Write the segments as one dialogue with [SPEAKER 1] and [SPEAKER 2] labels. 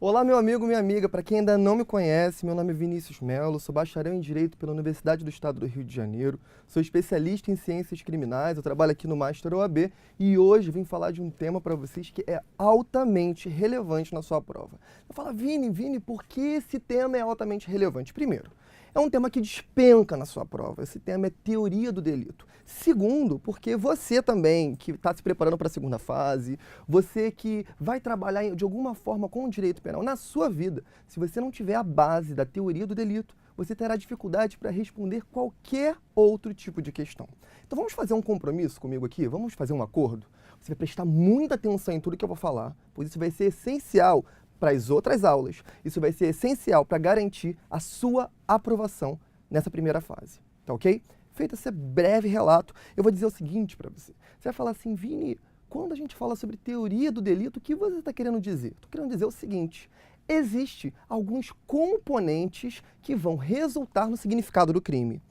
[SPEAKER 1] Olá, meu amigo, minha amiga. Para quem ainda não me conhece, meu nome é Vinícius Melo, sou bacharel em Direito pela Universidade do Estado do Rio de Janeiro, sou especialista em Ciências Criminais, eu trabalho aqui no Master OAB e hoje vim falar de um tema para vocês que é altamente relevante na sua prova. Eu falo, Vini, por que esse tema é altamente relevante? Primeiro, é um tema que despenca na sua prova. Esse tema é teoria do delito. Segundo, porque você também, que está se preparando para a segunda fase, você que vai trabalhar de alguma forma com o direito penal na sua vida, se você não tiver a base da teoria do delito, você terá dificuldade para responder qualquer outro tipo de questão. Então vamos fazer um compromisso comigo aqui? Vamos fazer um acordo? Você vai prestar muita atenção em tudo que eu vou falar, pois isso vai ser essencial para as outras aulas. Isso vai ser essencial para garantir a sua aprovação nessa primeira fase, tá ok? Feito esse breve relato, eu vou dizer o seguinte para você. Você vai falar assim, Vini, quando a gente fala sobre teoria do delito, o que você está querendo dizer? Estou querendo dizer o seguinte, existem alguns componentes que vão resultar no significado do crime.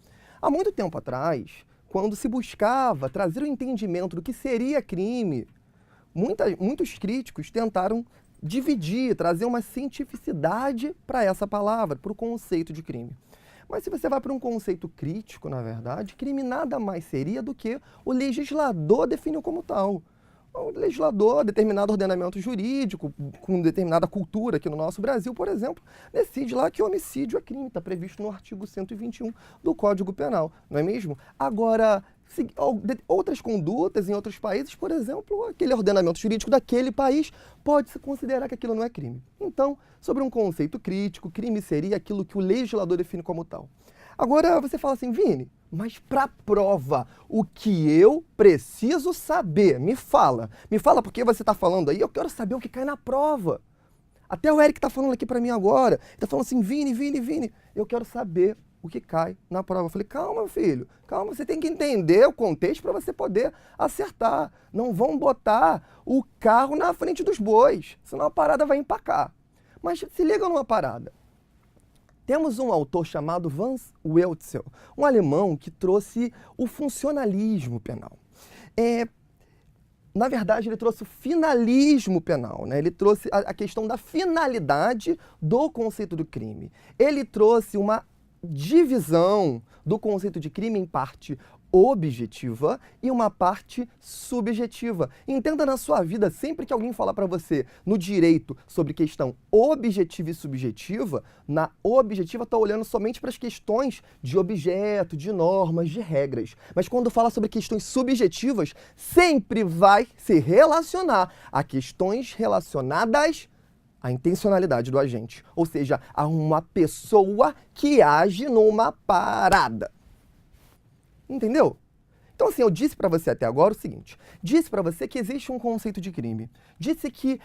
[SPEAKER 1] Há muito tempo atrás, quando se buscava trazer o entendimento do que seria crime, muitos críticos tentaram dividir, trazer uma cientificidade para essa palavra, para o conceito de crime. Mas se você vai para um conceito crítico, na verdade, crime nada mais seria do que o legislador definiu como tal. O legislador, determinado ordenamento jurídico, com determinada cultura aqui no nosso Brasil, por exemplo, decide lá que homicídio é crime, está previsto no artigo 121 do Código Penal, não é mesmo? Agora, outras condutas em outros países, por exemplo, aquele ordenamento jurídico daquele país pode-se considerar que aquilo não é crime. Então, sobre um conceito crítico, crime seria aquilo que o legislador define como tal. Agora você fala assim, Vini, mas para prova, o que eu preciso saber? Me fala porque você está falando aí, eu quero saber o que cai na prova. Até o Eric está falando aqui para mim agora, está falando assim, Vini, eu quero saber o que cai na prova. Eu falei, calma, filho, calma, você tem que entender o contexto para você poder acertar. Não vão botar o carro na frente dos bois, senão a parada vai empacar. Mas se liga numa parada. Temos um autor chamado Hans Welzel, um alemão que trouxe o funcionalismo penal. Na verdade, ele trouxe o finalismo penal, né? Ele trouxe a questão da finalidade do conceito do crime. Ele trouxe uma divisão do conceito de crime em parte objetiva e uma parte subjetiva. Entenda na sua vida, sempre que alguém falar para você no direito sobre questão objetiva e subjetiva, na objetiva está olhando somente para as questões de objeto, de normas, de regras. Mas quando fala sobre questões subjetivas, sempre vai se relacionar a questões relacionadas à intencionalidade do agente, ou seja, a uma pessoa que age numa parada. Entendeu? Então, assim, eu disse para você até agora o seguinte, disse para você que existe um conceito de crime, disse que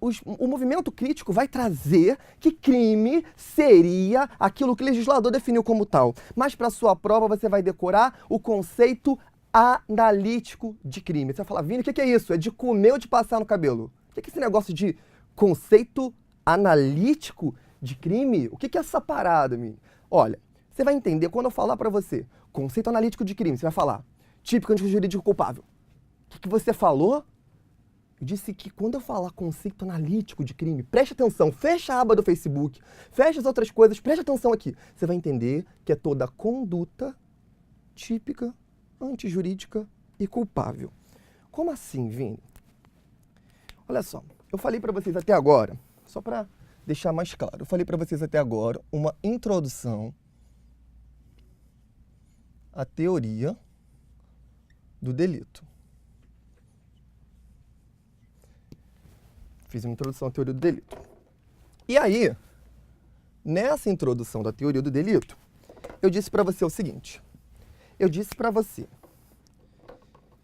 [SPEAKER 1] o movimento crítico vai trazer que crime seria aquilo que o legislador definiu como tal, mas para sua prova você vai decorar o conceito analítico de crime. Você vai falar, Vini, o que é isso? É de comer ou de passar no cabelo? O que é esse negócio de conceito analítico de crime? O que é essa parada, Vini? Olha, você vai entender quando eu falar para você conceito analítico de crime, você vai falar típico jurídico culpável. O que você falou? Eu disse que quando eu falar conceito analítico de crime, preste atenção, fecha a aba do Facebook, fecha as outras coisas, preste atenção aqui. Você vai entender que é toda conduta típica, antijurídica e culpável. Como assim, Vini? Olha só, eu falei para vocês até agora, só para deixar mais claro, eu falei para vocês até agora uma introdução à teoria do delito. Fiz uma introdução à teoria do delito. E aí, nessa introdução da teoria do delito, eu disse para você o seguinte. Eu disse para você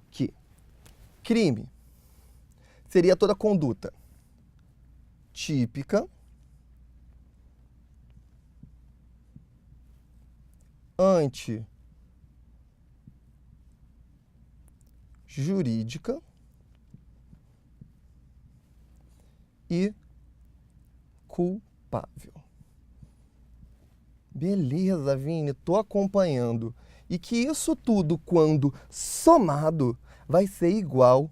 [SPEAKER 1] que crime seria toda conduta típica, antijurídica e culpável. Beleza, Vini, tô acompanhando. E que isso tudo, quando somado, vai ser igual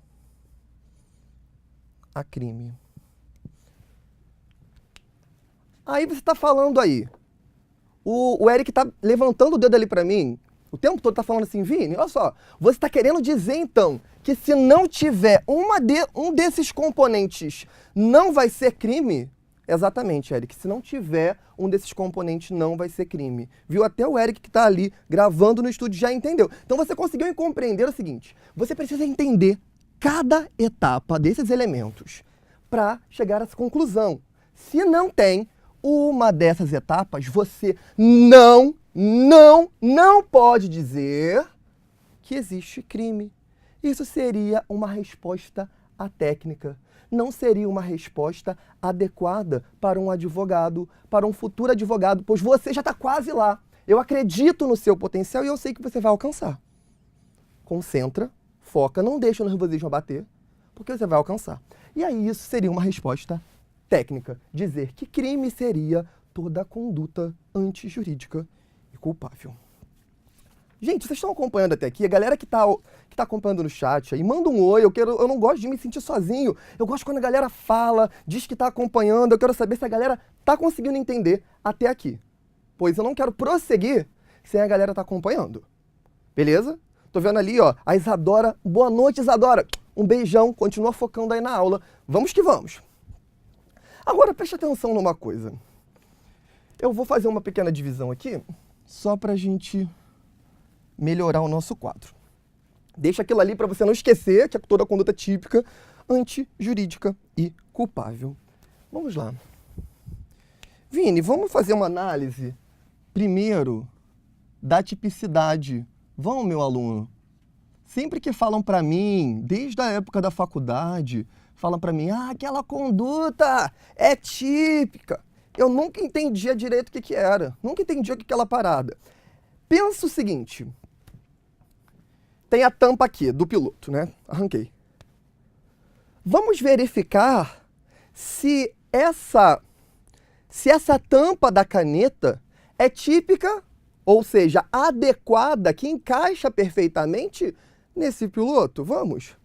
[SPEAKER 1] a crime. Aí você está falando aí, o Eric está levantando o dedo ali para mim, o tempo todo está falando assim, Vini, olha só, você está querendo dizer então que se não tiver um desses componentes não vai ser crime? Exatamente, Eric, se não tiver um desses componentes não vai ser crime. Viu? Até o Eric que está ali gravando no estúdio já entendeu. Então você conseguiu compreender o seguinte, você precisa entender cada etapa desses elementos para chegar a essa conclusão. Se não tem uma dessas etapas, você não pode dizer que existe crime. Isso seria uma resposta atécnica. Não seria uma resposta adequada para um advogado, para um futuro advogado, pois você já está quase lá. Eu acredito no seu potencial e eu sei que você vai alcançar. Concentra, foca, não deixa o nervosismo abater, porque você vai alcançar. E aí isso seria uma resposta técnica. Dizer que crime seria toda conduta antijurídica e culpável. Gente, vocês estão acompanhando até aqui? A galera que tá acompanhando no chat aí, manda um oi. Eu não gosto de me sentir sozinho. Eu gosto quando a galera fala, diz que tá acompanhando. Eu quero saber se a galera tá conseguindo entender até aqui. Pois eu não quero prosseguir sem a galera tá acompanhando. Beleza? Tô vendo ali, ó, a Isadora. Boa noite, Isadora. Um beijão, continua focando aí na aula. Vamos que vamos. Agora preste atenção numa coisa. Eu vou fazer uma pequena divisão aqui, só pra gente melhorar o nosso quadro. Deixa aquilo ali para você não esquecer que é toda conduta típica, antijurídica e culpável. Vamos lá. Vini, vamos fazer uma análise primeiro da tipicidade. Vão, meu aluno? Sempre que falam para mim, desde a época da faculdade, falam para mim, aquela conduta é típica. Eu nunca entendia direito o que era. Nunca entendia o que aquela parada. Pensa o seguinte. Tem a tampa aqui do piloto, né? Arranquei. Vamos verificar se essa tampa da caneta é típica, ou seja, adequada, que encaixa perfeitamente nesse piloto. Vamos?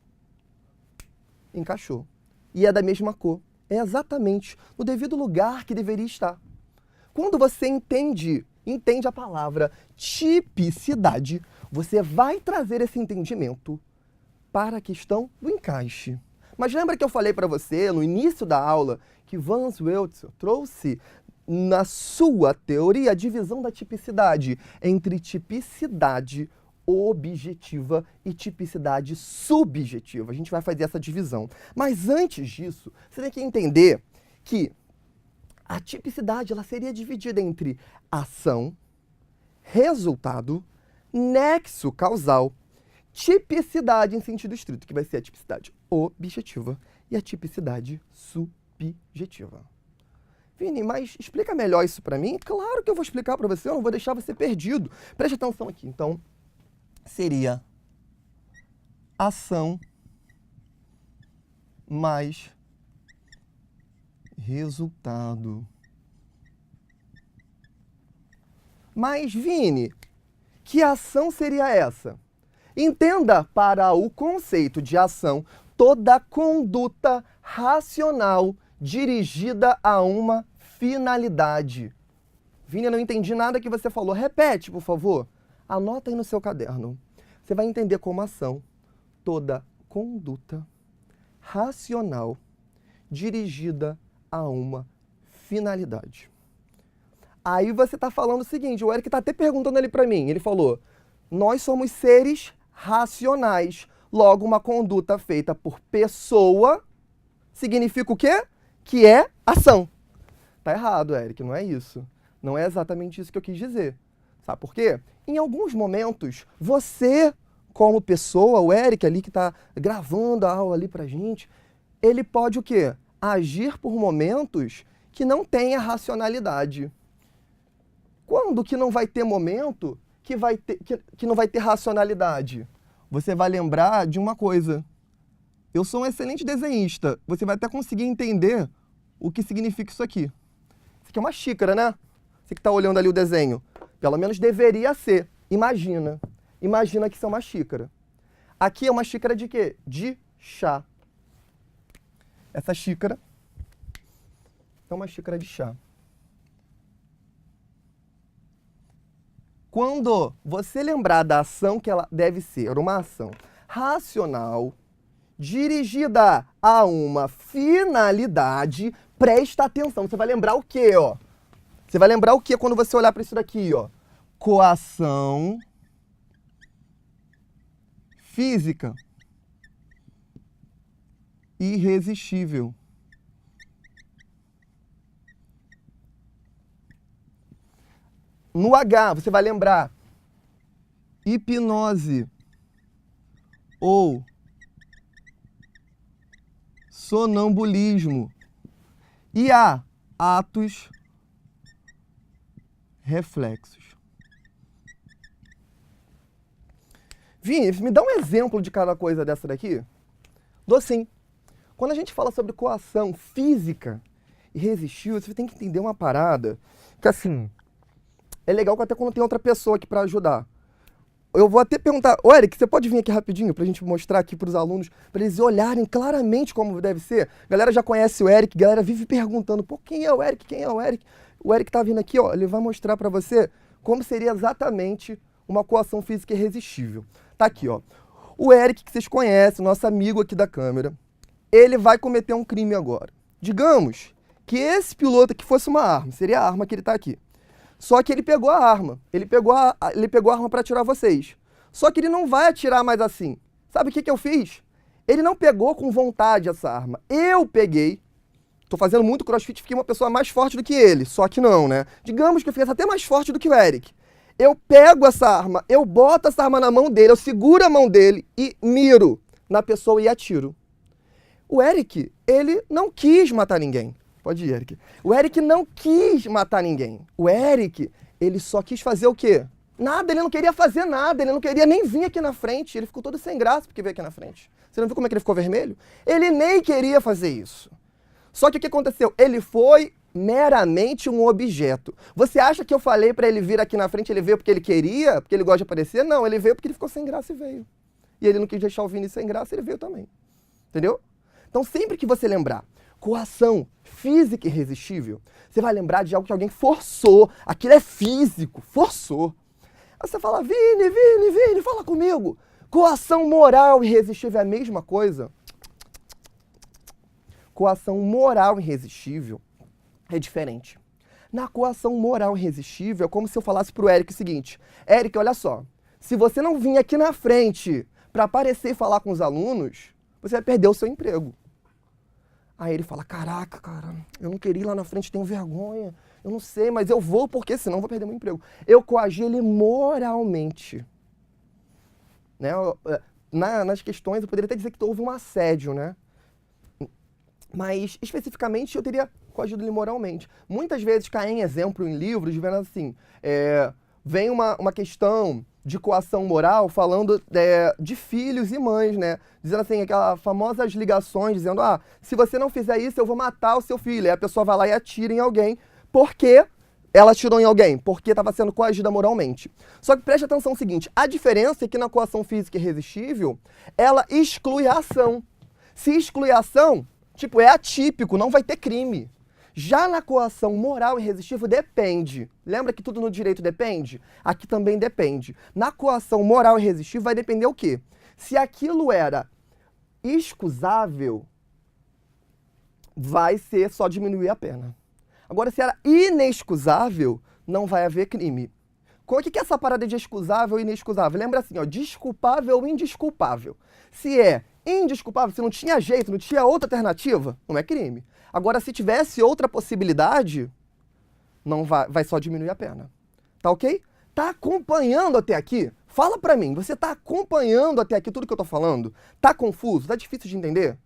[SPEAKER 1] Encaixou. E é da mesma cor. É exatamente no devido lugar que deveria estar. Quando você entende a palavra tipicidade, você vai trazer esse entendimento para a questão do encaixe. Mas lembra que eu falei para você no início da aula que Van Zweltzer trouxe na sua teoria a divisão da tipicidade entre tipicidade objetiva e tipicidade subjetiva. A gente vai fazer essa divisão. Mas antes disso, você tem que entender que a tipicidade ela seria dividida entre ação, resultado, nexo causal, tipicidade em sentido estrito, que vai ser a tipicidade objetiva, e a tipicidade subjetiva. Vini, mas explica melhor isso para mim? Claro que eu vou explicar para você, eu não vou deixar você perdido. Preste atenção aqui. Então, seria ação mais resultado. Mas, Vini, que ação seria essa? Entenda para o conceito de ação toda conduta racional dirigida a uma finalidade. Vini, eu não entendi nada que você falou. Repete, por favor. Anota aí no seu caderno. Você vai entender como ação toda conduta racional dirigida a uma finalidade. Aí você está falando o seguinte, o Eric está até perguntando ali para mim, ele falou, nós somos seres racionais, logo uma conduta feita por pessoa significa o quê? Que é ação. Tá errado, Eric, não é isso. Não é exatamente isso que eu quis dizer. Sabe por quê? Em alguns momentos, você, como pessoa, o Eric ali que está gravando a aula ali pra gente, ele pode o quê? Agir por momentos que não tenha racionalidade. Quando que não vai ter momento que não vai ter racionalidade? Você vai lembrar de uma coisa. Eu sou um excelente desenhista. Você vai até conseguir entender o que significa isso aqui. Isso aqui é uma xícara, né? Você que está olhando ali o desenho. Pelo menos deveria ser. Imagina. Imagina que isso é uma xícara. Aqui é uma xícara de quê? De chá. Essa xícara é uma xícara de chá. Quando você lembrar da ação que ela deve ser uma ação racional, dirigida a uma finalidade, presta atenção. Você vai lembrar o quê, ó? Você vai lembrar o quê quando você olhar para isso daqui, ó? Coação física irresistível. No H, você vai lembrar hipnose ou sonambulismo. E A, atos reflexos. Vini, me dá um exemplo de cada coisa dessa daqui? Dou sim. Quando a gente fala sobre coação física irresistível, você tem que entender uma parada que, assim, é legal até quando tem outra pessoa aqui para ajudar. Eu vou até perguntar, ô Eric, você pode vir aqui rapidinho pra gente mostrar aqui pros alunos, pra eles olharem claramente como deve ser? A galera já conhece o Eric, a galera vive perguntando, pô, quem é o Eric? Quem é o Eric? O Eric tá vindo aqui, ó, ele vai mostrar pra você como seria exatamente uma coação física irresistível. Tá aqui, ó. O Eric, que vocês conhecem, nosso amigo aqui da câmera, ele vai cometer um crime agora. Digamos que esse piloto aqui fosse uma arma, seria a arma que ele tá aqui. Só que ele pegou a arma, ele pegou a arma para atirar vocês. Só que ele não vai atirar mais assim. Sabe o que eu fiz? Ele não pegou com vontade essa arma. Eu peguei, tô fazendo muito crossfit, fiquei uma pessoa mais forte do que ele, só que não, né? Digamos que eu fiquei até mais forte do que o Eric. Eu pego essa arma, eu boto essa arma na mão dele, eu seguro a mão dele e miro na pessoa e atiro. O Eric, ele não quis matar ninguém. Pode ir, Eric. O Eric não quis matar ninguém. O Eric, ele só quis fazer o quê? Nada, ele não queria fazer nada, ele não queria nem vir aqui na frente. Ele ficou todo sem graça porque veio aqui na frente. Você não viu como é que ele ficou vermelho? Ele nem queria fazer isso. Só que o que aconteceu? Ele foi meramente um objeto. Você acha que eu falei pra ele vir aqui na frente, ele veio porque ele queria, porque ele gosta de aparecer? Não, ele veio porque ele ficou sem graça e veio. E ele não quis deixar o Vini sem graça, ele veio também. Entendeu? Então sempre que você lembrar coação física irresistível, você vai lembrar de algo que alguém forçou. Aquilo é físico, forçou. Aí você fala, Vini, fala comigo. Coação moral irresistível é a mesma coisa? Coação moral irresistível é diferente. Na coação moral irresistível, é como se eu falasse pro Eric o seguinte, Eric, olha só, se você não vir aqui na frente para aparecer e falar com os alunos, você vai perder o seu emprego. Aí ele fala, caraca, cara, eu não queria ir lá na frente, tenho vergonha, eu não sei, mas eu vou porque senão eu vou perder meu emprego. Eu coagi ele moralmente. Né? Nas questões eu poderia até dizer que houve um assédio, né? Mas especificamente eu teria coagido ele moralmente. Muitas vezes cai em exemplo em livros, vendo assim, vem uma questão de coação moral falando de filhos e mães, né? Dizendo assim, aquelas famosas ligações, dizendo, se você não fizer isso, eu vou matar o seu filho. Aí a pessoa vai lá e atira em alguém, porque ela atirou em alguém, porque estava sendo coagida moralmente. Só que preste atenção no seguinte, a diferença é que na coação física irresistível, ela exclui a ação. Se exclui a ação, tipo, é atípico, não vai ter crime. Já na coação moral irresistível, depende. Lembra que tudo no direito depende? Aqui também depende. Na coação moral irresistível vai depender o quê? Se aquilo era excusável, vai ser só diminuir a pena. Agora, se era inexcusável, não vai haver crime. O que é essa parada de excusável e inexcusável? Lembra assim, ó, desculpável e indesculpável. Se é indesculpável, se não tinha jeito, não tinha outra alternativa, não é crime. Agora, se tivesse outra possibilidade, não vai só diminuir a pena. Tá ok? Tá acompanhando até aqui? Fala pra mim, você tá acompanhando até aqui tudo que eu tô falando? Tá confuso? Tá difícil de entender?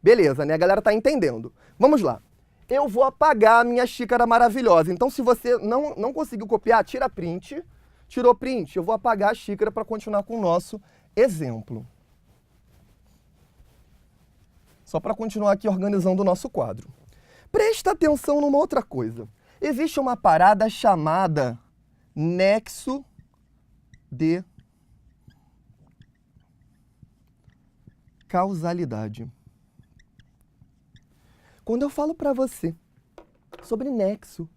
[SPEAKER 1] Beleza, né? A galera tá entendendo. Vamos lá. Eu vou apagar a minha xícara maravilhosa. Então, se você não conseguiu copiar, tira print. Tirou print? Eu vou apagar a xícara para continuar com o nosso exemplo. Só para continuar aqui organizando o nosso quadro. Presta atenção numa outra coisa. Existe uma parada chamada nexo de causalidade. Quando eu falo para você sobre nexo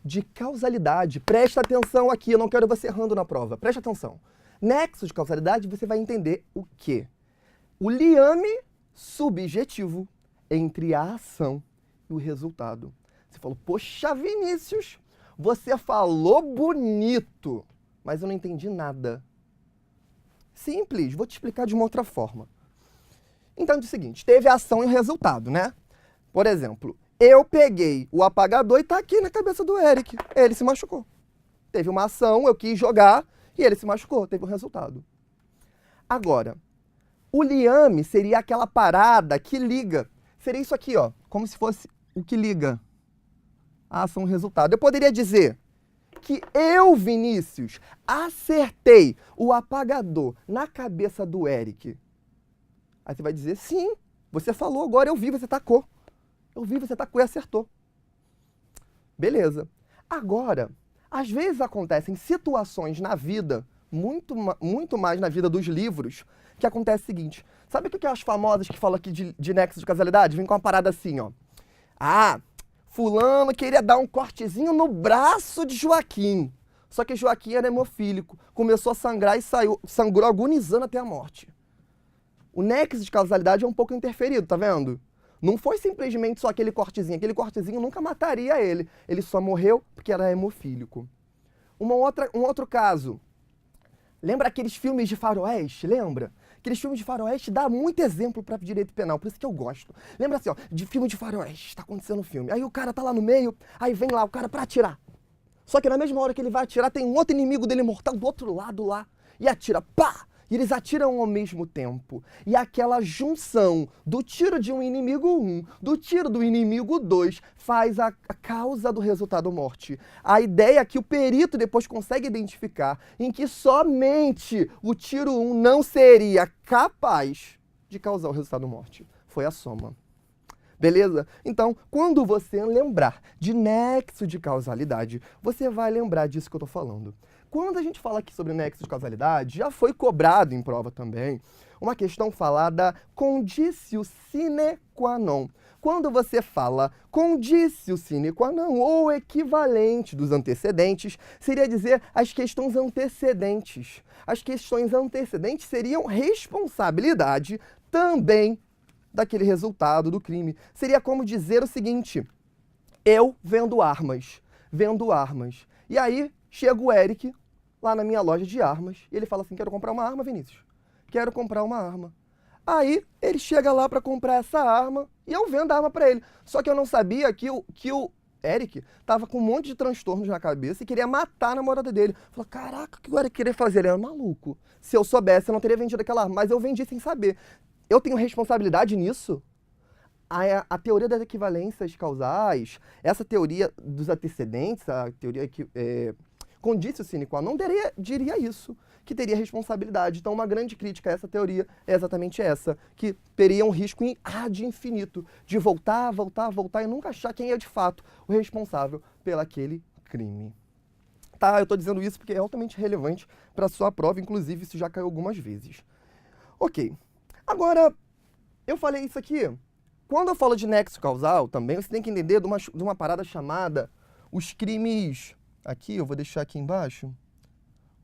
[SPEAKER 1] de causalidade. Presta atenção aqui, eu não quero você errando na prova. Presta atenção. Nexo de causalidade, você vai entender o quê? O liame subjetivo entre a ação e o resultado. Você falou, poxa, Vinícius, você falou bonito, mas eu não entendi nada. Simples, vou te explicar de uma outra forma. Então é o seguinte, teve a ação e o resultado, né? Por exemplo, eu peguei o apagador e tá aqui na cabeça do Eric. Ele se machucou. Teve uma ação, eu quis jogar e ele se machucou, teve um resultado. Agora, o liame seria aquela parada que liga. Seria isso aqui, ó, como se fosse o que liga a ação e o resultado. Eu poderia dizer que eu, Vinícius, acertei o apagador na cabeça do Eric. Aí você vai dizer, sim, você falou agora, eu vi, você tacou. Eu vi, você tacou e acertou. Beleza. Agora, às vezes acontecem situações na vida, muito mais na vida dos livros, que acontece o seguinte. Sabe o que é as famosas que falam aqui de nexo de causalidade? Vem com uma parada assim, ó. Ah, fulano queria dar um cortezinho no braço de Joaquim. Só que Joaquim era hemofílico. Começou a sangrar e sangrou agonizando até a morte. O nexo de causalidade é um pouco interferido, tá vendo? Não foi simplesmente só aquele cortezinho. Aquele cortezinho nunca mataria ele. Ele só morreu porque era hemofílico. Um outro caso. Lembra aqueles filmes de faroeste? Lembra? Aqueles filmes de faroeste dá muito exemplo para direito penal, por isso que eu gosto. Lembra assim, ó, de filme de faroeste, está acontecendo um filme. Aí o cara tá lá no meio, aí vem lá o cara para atirar. Só que na mesma hora que ele vai atirar, tem um outro inimigo dele mortal do outro lado lá. E atira, pá! E eles atiram ao mesmo tempo. E aquela junção do tiro de um inimigo 1, do tiro do inimigo 2, faz a causa do resultado morte. A ideia é que o perito depois consegue identificar em que somente o tiro 1 não seria capaz de causar o resultado morte. Foi a soma. Beleza? Então, quando você lembrar de nexo de causalidade, você vai lembrar disso que eu estou falando. Quando a gente fala aqui sobre nexo de causalidade, já foi cobrado em prova também uma questão falada conditio sine qua non. Quando você fala conditio sine qua non ou equivalente dos antecedentes, seria dizer as questões antecedentes. As questões antecedentes seriam responsabilidade também daquele resultado do crime. Seria como dizer o seguinte, eu vendo armas. E aí chega o Eric lá na minha loja de armas e ele fala assim, quero comprar uma arma, Vinícius. Quero comprar uma arma. Aí ele chega lá para comprar essa arma e eu vendo a arma para ele. Só que eu não sabia que o Eric tava com um monte de transtornos na cabeça e queria matar a namorada dele. Falei, caraca, o que o Eric queria fazer? Ele era maluco. Se eu soubesse, eu não teria vendido aquela arma. Mas eu vendi sem saber. Eu tenho responsabilidade nisso? A teoria das equivalências causais, essa teoria dos antecedentes, a teoria que conditio sine qua non diria isso, que teria responsabilidade. Então, uma grande crítica a essa teoria é exatamente essa, que teria um risco ad infinito de voltar e nunca achar quem é de fato o responsável pelaquele crime. Tá, eu estou dizendo isso porque é altamente relevante para a sua prova, inclusive isso já caiu algumas vezes. Ok, agora, eu falei isso aqui. Quando eu falo de nexo causal, também você tem que entender de uma parada chamada os crimes... Aqui, eu vou deixar aqui embaixo.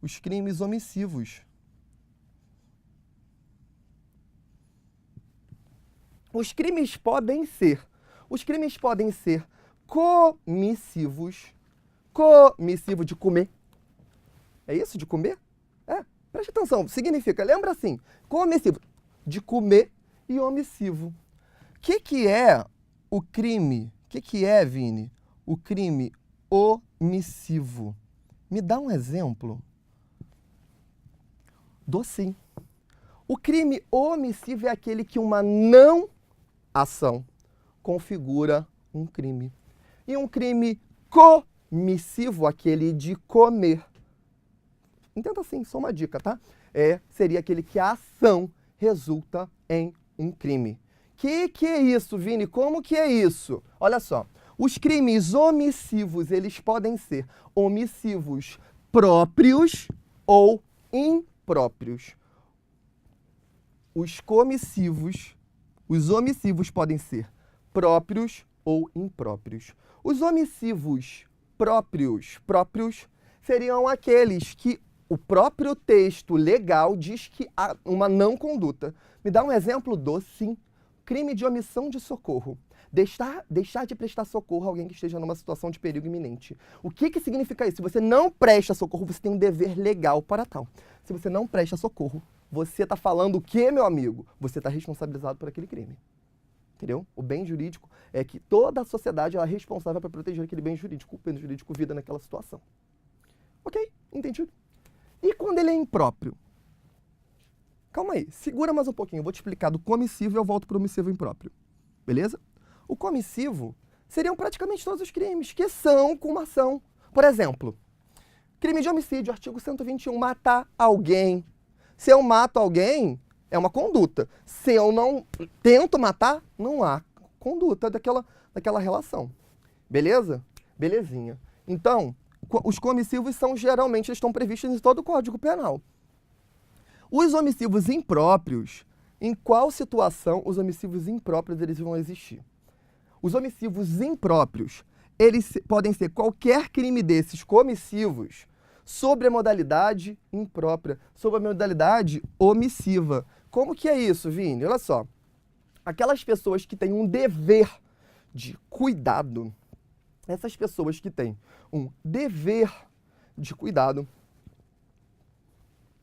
[SPEAKER 1] Os crimes omissivos. Os crimes podem ser comissivos. Comissivo de comer. É isso? De comer? É. Preste atenção. Significa, lembra assim, comissivo de comer e omissivo. O que é o crime? O que é, Vini? O crime omissivo. Me dá um exemplo? Dou sim. O crime omissivo é aquele que uma não ação configura um crime. E um crime comissivo, aquele de comer. Entenda assim, só uma dica, tá? Seria aquele que a ação resulta em um crime. Que é isso, Vini? Como que é isso? Olha só, os crimes omissivos, eles podem ser omissivos próprios ou impróprios. Os omissivos podem ser próprios ou impróprios. Os omissivos impróprios. Próprios seriam aqueles que o próprio texto legal diz que há uma não conduta. Me dá um exemplo do sim. Crime de omissão de socorro. Deixar de prestar socorro a alguém que esteja numa situação de perigo iminente. O que significa isso? Se você não presta socorro, você tem um dever legal para tal. Se você não presta socorro, você está falando o quê, meu amigo? Você está responsabilizado por aquele crime. Entendeu? O bem jurídico é que toda a sociedade é responsável para proteger aquele bem jurídico. O bem jurídico vida naquela situação. Ok? Entendido? E quando ele é impróprio? Calma aí, segura mais um pouquinho. Eu vou te explicar do comissivo e eu volto para o omissivo impróprio. Beleza? O comissivo seriam praticamente todos os crimes que são com uma ação. Por exemplo, crime de homicídio, artigo 121, matar alguém. Se eu mato alguém, é uma conduta. Se eu não tento matar, não há conduta daquela relação. Beleza? Belezinha. Então, os comissivos são geralmente, eles estão previstos em todo o Código Penal. Os omissivos impróprios, em qual situação os omissivos impróprios eles vão existir? Os omissivos impróprios, eles podem ser qualquer crime desses comissivos sobre a modalidade imprópria, sobre a modalidade omissiva. Como que é isso, Vini? Olha só. Aquelas pessoas que têm um dever de cuidado, essas pessoas que têm um dever de cuidado,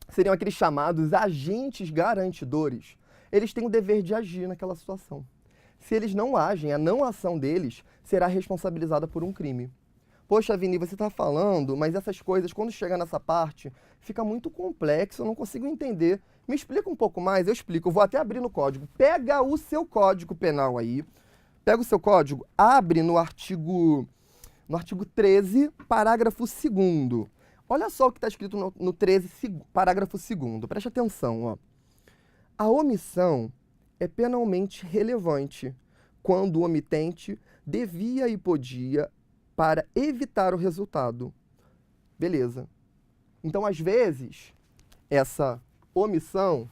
[SPEAKER 1] seriam aqueles chamados agentes garantidores. Eles têm o dever de agir naquela situação. Se eles não agem, a não ação deles será responsabilizada por um crime. Poxa, Vini, você está falando, mas essas coisas, quando chega nessa parte, fica muito complexo, eu não consigo entender. Me explica um pouco mais, eu explico. Eu vou até abrir no código. Pega o seu código penal aí, pega o seu código, abre no artigo 13, parágrafo 2º. Olha só o que está escrito no 13, parágrafo 2º. Preste atenção, ó. A omissão é penalmente relevante quando o omitente devia e podia para evitar o resultado. Beleza. Então, às vezes, essa omissão,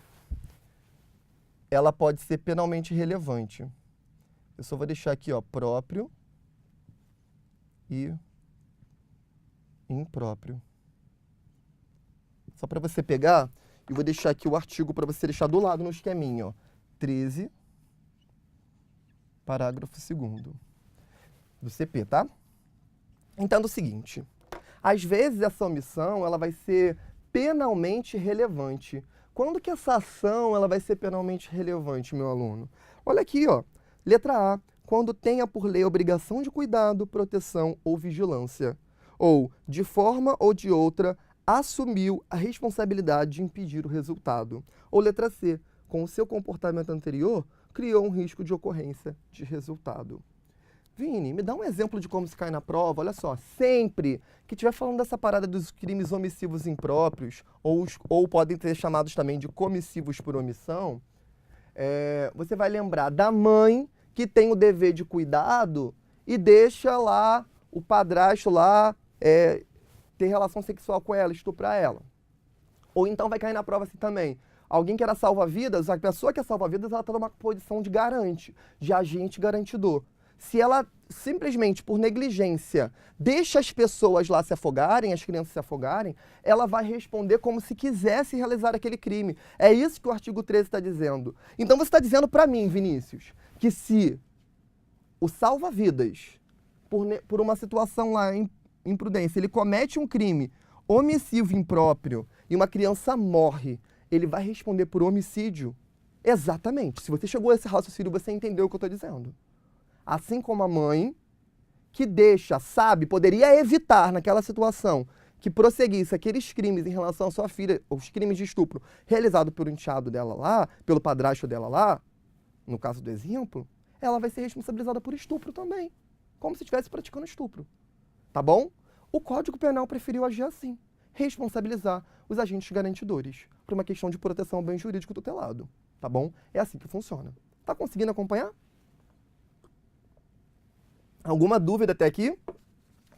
[SPEAKER 1] ela pode ser penalmente relevante. Eu só vou deixar aqui, ó, próprio e impróprio. Só para você pegar, eu vou deixar aqui o artigo para você deixar do lado no esqueminha, ó. 13, parágrafo 2º do CP, tá? Entenda o seguinte, às vezes essa omissão ela vai ser penalmente relevante. Quando que essa ação ela vai ser penalmente relevante, meu aluno? Olha aqui, ó, letra A, quando tenha por lei obrigação de cuidado, proteção ou vigilância, ou, de forma ou de outra, assumiu a responsabilidade de impedir o resultado. Ou letra C, com o seu comportamento anterior, criou um risco de ocorrência de resultado. Vini, me dá um exemplo de como se cai na prova. Olha só, sempre que estiver falando dessa parada dos crimes omissivos impróprios, ou podem ser chamados também de comissivos por omissão, você vai lembrar da mãe que tem o dever de cuidado e deixa lá o padrasto lá ter relação sexual com ela, estuprar ela. Ou então vai cair na prova assim também. Alguém que era salva-vidas, a pessoa que é salva-vidas, ela está numa posição de garante, de agente garantidor. Se ela simplesmente, por negligência, deixa as pessoas lá se afogarem, as crianças se afogarem, ela vai responder como se quisesse realizar aquele crime. É isso que o artigo 13 está dizendo. Então você está dizendo para mim, Vinícius, que se o salva-vidas, por uma situação lá imprudência, ele comete um crime omissivo impróprio e uma criança morre, ele vai responder por homicídio? Exatamente. Se você chegou a esse raciocínio, você entendeu o que eu estou dizendo. Assim como a mãe, que deixa, sabe, poderia evitar naquela situação que prosseguisse aqueles crimes em relação à sua filha, os crimes de estupro realizados pelo enteado dela lá, pelo padrasto dela lá, no caso do exemplo, ela vai ser responsabilizada por estupro também, como se estivesse praticando estupro. Tá bom? O Código Penal preferiu agir assim, responsabilizar os agentes garantidores por uma questão de proteção ao bem jurídico tutelado. Tá bom? É assim que funciona. Tá conseguindo acompanhar? Alguma dúvida até aqui?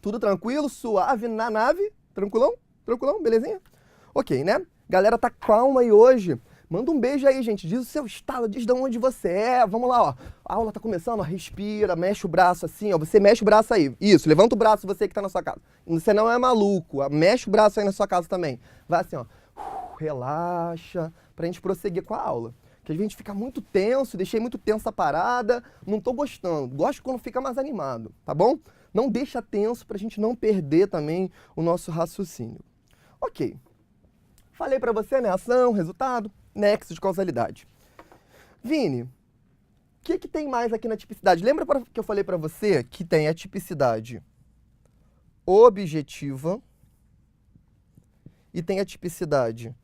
[SPEAKER 1] Tudo tranquilo? Suave na nave? Tranquilão? Tranquilão? Belezinha? Ok, né? Galera tá calma aí hoje. Manda um beijo aí, gente. Diz o seu estado, diz de onde você é. Vamos lá, ó. A aula tá começando, ó. Respira, mexe o braço assim, ó. Você mexe o braço aí. Isso, levanta o braço você que tá na sua casa. Você não é maluco. Mexe o braço aí na sua casa também. Vai assim, ó. Relaxa, pra gente prosseguir com a aula. Que a gente fica muito tenso, deixei muito tensa a parada, não tô gostando. Gosto quando fica mais animado, tá bom? Não deixa tenso pra gente não perder também o nosso raciocínio. Ok. Falei pra você, né? Ação, resultado, nexo de causalidade. Vini, o que tem mais aqui na tipicidade? Lembra que eu falei pra você que tem a tipicidade objetiva e tem a tipicidade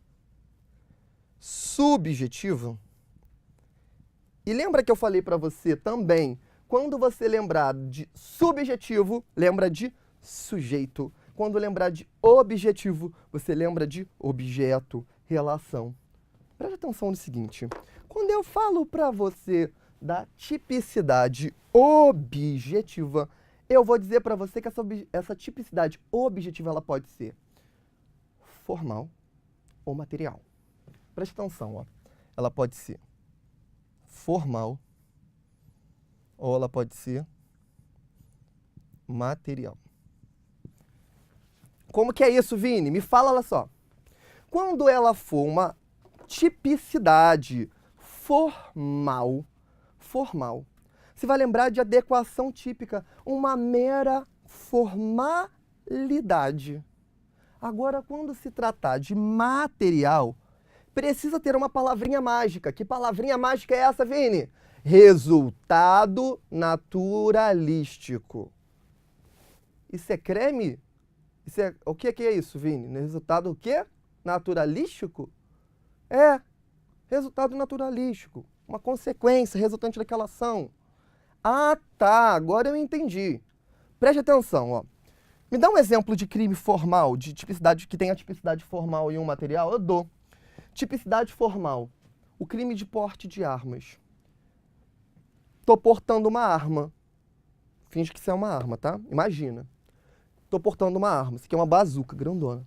[SPEAKER 1] subjetiva? E lembra que eu falei pra você também, quando você lembrar de subjetivo, lembra de sujeito. Quando lembrar de objetivo, você lembra de objeto, relação. Preste atenção no seguinte, quando eu falo pra você da tipicidade objetiva, eu vou dizer pra você que essa tipicidade objetiva ela pode ser formal ou material. Preste atenção, ó. Ela pode ser formal ou ela pode ser material. Como que é isso, Vini? Me fala, olha só. Quando ela for uma tipicidade formal, você vai lembrar de adequação típica, uma mera formalidade. Agora, quando se tratar de material, precisa ter uma palavrinha mágica. Que palavrinha mágica é essa, Vini? Resultado naturalístico. Isso é creme? Isso é... O que é isso, Vini? Resultado o quê? Naturalístico? É, resultado naturalístico. Uma consequência resultante daquela ação. Ah, tá, agora eu entendi. Preste atenção, ó. Me dá um exemplo de crime formal, de tipicidade, que tem a tipicidade formal em um material? Eu dou. Tipicidade formal. O crime de porte de armas. Tô portando uma arma. Finge que isso é uma arma, tá? Imagina. Tô portando uma arma. Isso aqui é uma bazuca grandona.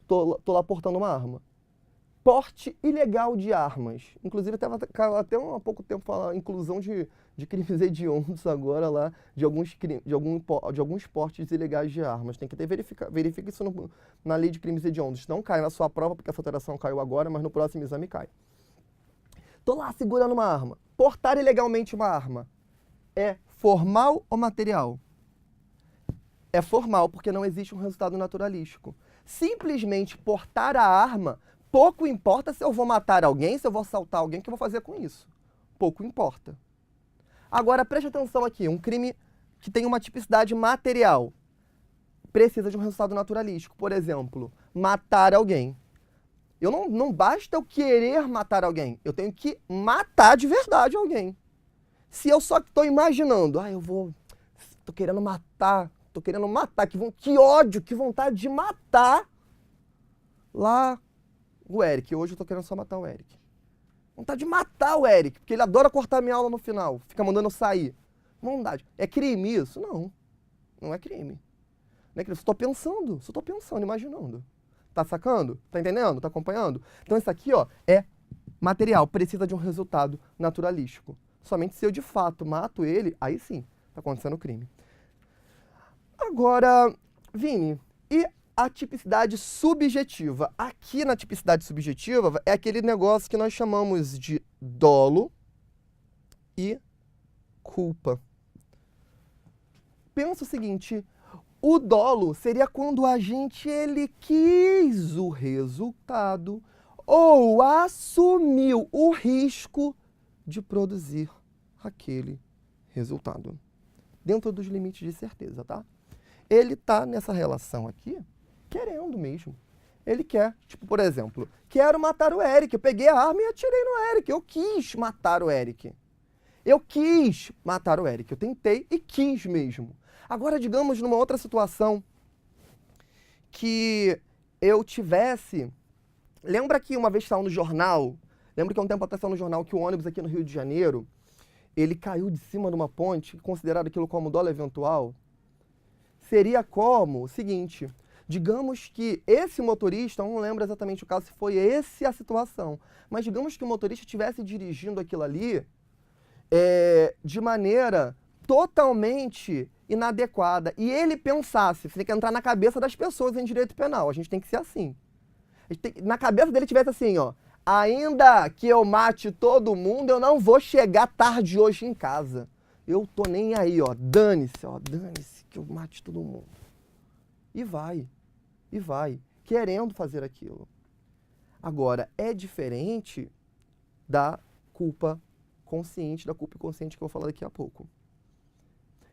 [SPEAKER 1] Tô lá portando uma arma. Porte ilegal de armas. Inclusive, até há pouco tempo falar inclusão de crimes hediondos agora lá, de alguns portes ilegais de armas. Tem que ter verifica isso na lei de crimes hediondos. Não cai na sua prova, porque essa alteração caiu agora, mas no próximo exame cai. Tô lá segurando uma arma. Portar ilegalmente uma arma é formal ou material? É formal, porque não existe um resultado naturalístico. Simplesmente portar a arma, pouco importa se eu vou matar alguém, se eu vou assaltar alguém, o que eu vou fazer com isso. Pouco importa. Agora, preste atenção aqui, um crime que tem uma tipicidade material precisa de um resultado naturalístico. Por exemplo, matar alguém. Não basta eu querer matar alguém, eu tenho que matar de verdade alguém. Se eu só estou imaginando, tô querendo matar, que ódio, que vontade de matar lá o Eric. Hoje eu tô querendo só matar o Eric. Vontade de matar o Eric, porque ele adora cortar minha aula no final, fica mandando eu sair. Vontade. É crime isso? Não, não é crime. Não é crime. Só tô pensando, imaginando. Tá sacando? Tá entendendo? Tá acompanhando? Então isso aqui, ó, é material, precisa de um resultado naturalístico. Somente se eu de fato mato ele, aí sim, tá acontecendo o crime. Agora, Vini, e a tipicidade subjetiva? Aqui na tipicidade subjetiva é aquele negócio que nós chamamos de dolo e culpa. Pensa o seguinte, o dolo seria quando a gente ele quis o resultado ou assumiu o risco de produzir aquele resultado. Dentro dos limites de certeza, tá? Ele tá nessa relação aqui querendo mesmo. Ele quer, tipo, por exemplo, quero matar o Eric. Eu peguei a arma e atirei no Eric. Eu quis matar o Eric. Eu tentei e quis mesmo. Agora, digamos, numa outra situação que eu tivesse... Lembra que uma vez estava no jornal? Lembra que há um tempo atrás estava no jornal que o ônibus aqui no Rio de Janeiro, ele caiu de cima de uma ponte, considerado aquilo como dolo eventual? Seria como o seguinte, Digamos que esse motorista, eu não lembro exatamente o caso, se foi essa a situação, mas digamos que o motorista estivesse dirigindo aquilo ali de maneira totalmente inadequada e ele pensasse, você tem que entrar na cabeça das pessoas em direito penal, a gente tem que ser assim. Na cabeça dele tivesse assim, ó, ainda que eu mate todo mundo, eu não vou chegar tarde hoje em casa. Eu tô nem aí, ó, dane-se que eu mate todo mundo. E vai, querendo fazer aquilo. Agora, é diferente da culpa consciente, da culpa inconsciente que eu vou falar daqui a pouco.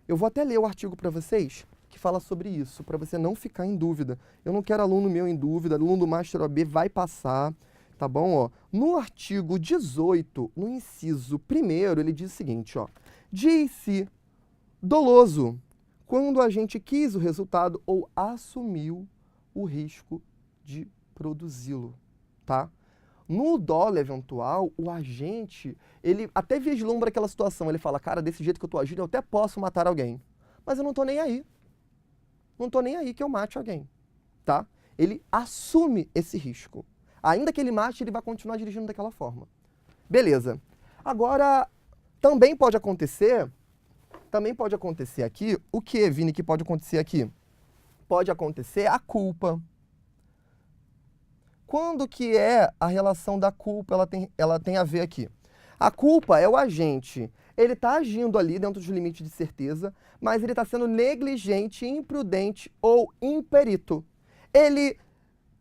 [SPEAKER 1] Eu vou até ler o artigo para vocês que fala sobre isso, para você não ficar em dúvida. Eu não quero aluno meu em dúvida, aluno do Master OAB vai passar, tá bom? Ó, no artigo 18, no inciso 1º, ele diz o seguinte, ó, diz-se doloso quando a gente quis o resultado ou assumiu o risco de produzi-lo, tá? No dolo eventual, o agente, ele até vislumbra aquela situação, ele fala, cara, desse jeito que eu tô agindo, eu até posso matar alguém, mas eu não tô nem aí. Não tô nem aí que eu mate alguém, tá? Ele assume esse risco. Ainda que ele mate, ele vai continuar dirigindo daquela forma. Beleza. Agora, também pode acontecer aqui, o que, Vini, que pode acontecer aqui? Pode acontecer a culpa. Quando que é a relação da culpa, ela tem a ver aqui? A culpa é o agente, ele está agindo ali dentro dos limites de certeza, mas ele está sendo negligente, imprudente ou imperito. Ele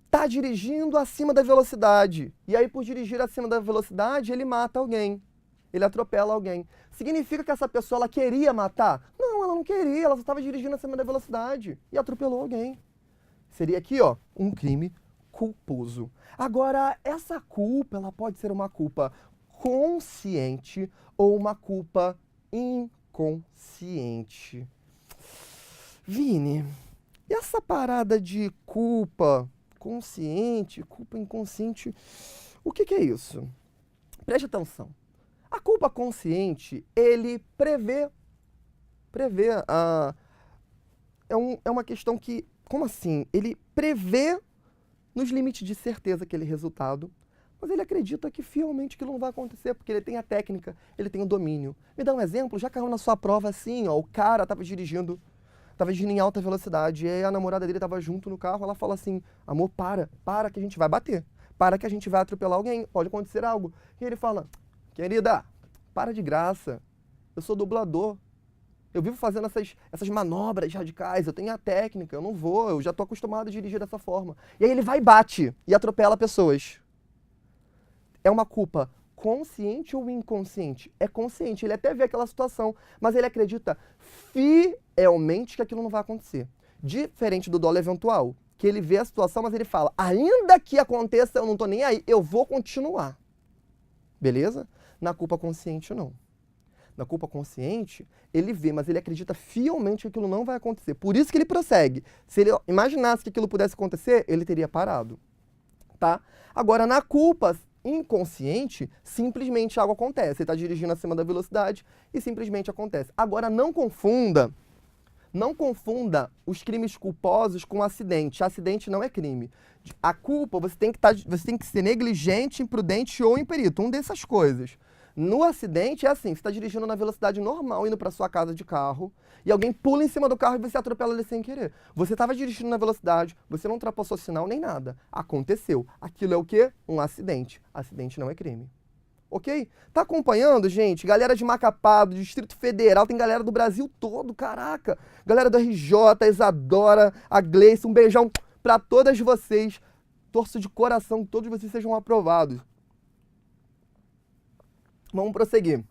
[SPEAKER 1] está dirigindo acima da velocidade, e aí por dirigir acima da velocidade, ele mata alguém, ele atropela alguém. Significa que essa pessoa ela queria matar? Não, ela não queria, ela só estava dirigindo acima da velocidade e atropelou alguém. Seria aqui, ó, um crime culposo. Agora, essa culpa, ela pode ser uma culpa consciente ou uma culpa inconsciente. Vini, e essa parada de culpa consciente, culpa inconsciente, o que é isso? Preste atenção. A culpa consciente, ele prevê é uma questão que, como assim? Ele prevê nos limites de certeza aquele resultado, mas ele acredita que fielmente aquilo não vai acontecer, porque ele tem a técnica, ele tem o domínio. Me dá um exemplo, já caiu na sua prova assim, ó, o cara estava dirigindo em alta velocidade, e aí a namorada dele estava junto no carro, ela fala assim, amor, para que a gente vai bater, para que a gente vai atropelar alguém, pode acontecer algo. E ele fala, querida, para de graça, eu sou dublador, eu vivo fazendo essas manobras radicais, eu tenho a técnica, eu não vou, eu já estou acostumado a dirigir dessa forma. E aí ele vai e bate e atropela pessoas. É uma culpa consciente ou inconsciente? É consciente, ele até vê aquela situação, mas ele acredita fielmente que aquilo não vai acontecer. Diferente do dolo eventual, que ele vê a situação, mas ele fala, ainda que aconteça, eu não estou nem aí, eu vou continuar. Beleza? Na culpa consciente, não. Na culpa consciente, ele vê, mas ele acredita fielmente que aquilo não vai acontecer. Por isso que ele prossegue. Se ele imaginasse que aquilo pudesse acontecer, ele teria parado. Tá? Agora, na culpa inconsciente, simplesmente algo acontece. Ele está dirigindo acima da velocidade e simplesmente acontece. Agora, não confunda os crimes culposos com acidente. Acidente não é crime. A culpa, você tem que ser negligente, imprudente ou imperito. Dessas coisas. No acidente é assim, você está dirigindo na velocidade normal, indo para sua casa de carro, e alguém pula em cima do carro e você atropela ele sem querer. Você estava dirigindo na velocidade, você não ultrapassou sinal nem nada. Aconteceu. Aquilo é o quê? Um acidente. Acidente não é crime. Ok? Tá acompanhando, gente? Galera de Macapá, do Distrito Federal, tem galera do Brasil todo, caraca. Galera do RJ, a Isadora, a Gleice, um beijão para todas vocês. Torço de coração que todos vocês sejam aprovados. Vamos prosseguir.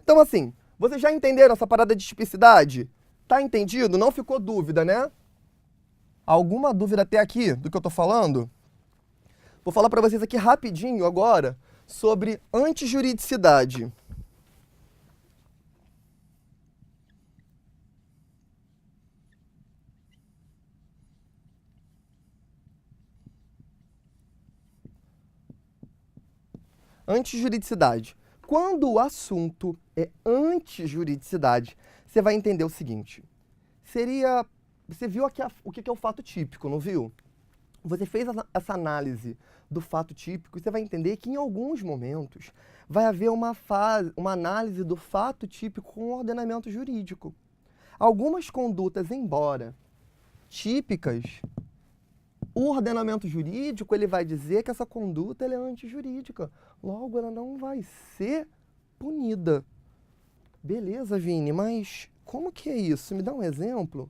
[SPEAKER 1] Então, assim, vocês já entenderam essa parada de tipicidade? Tá entendido? Não ficou dúvida, né? Alguma dúvida até aqui do que eu tô falando? Vou falar para vocês aqui rapidinho agora sobre antijuridicidade. Antijuridicidade. Quando o assunto é antijuridicidade, você vai entender o seguinte. Seria você viu aqui o que é o fato típico, não viu? Você fez essa análise do fato típico e você vai entender que em alguns momentos vai haver uma análise do fato típico com ordenamento jurídico. Algumas condutas, embora típicas, o ordenamento jurídico ele vai dizer que essa conduta ela é antijurídica. Logo, ela não vai ser punida. Beleza, Vini, mas como que é isso? Me dá um exemplo?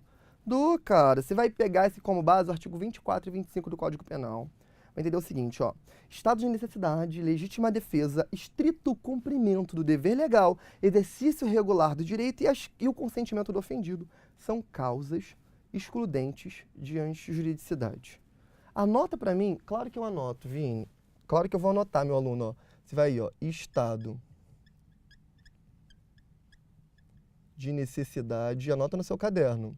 [SPEAKER 1] Cara, você vai pegar esse como base o artigo 24 e 25 do Código Penal. Vai entender o seguinte, ó. Estado de necessidade, legítima defesa, estrito cumprimento do dever legal, exercício regular do direito e o consentimento do ofendido são causas excludentes de antijuridicidade. Anota pra mim, claro que eu anoto, Vini. Claro que eu vou anotar, meu aluno, ó. Você vai aí, ó, estado de necessidade, anota no seu caderno.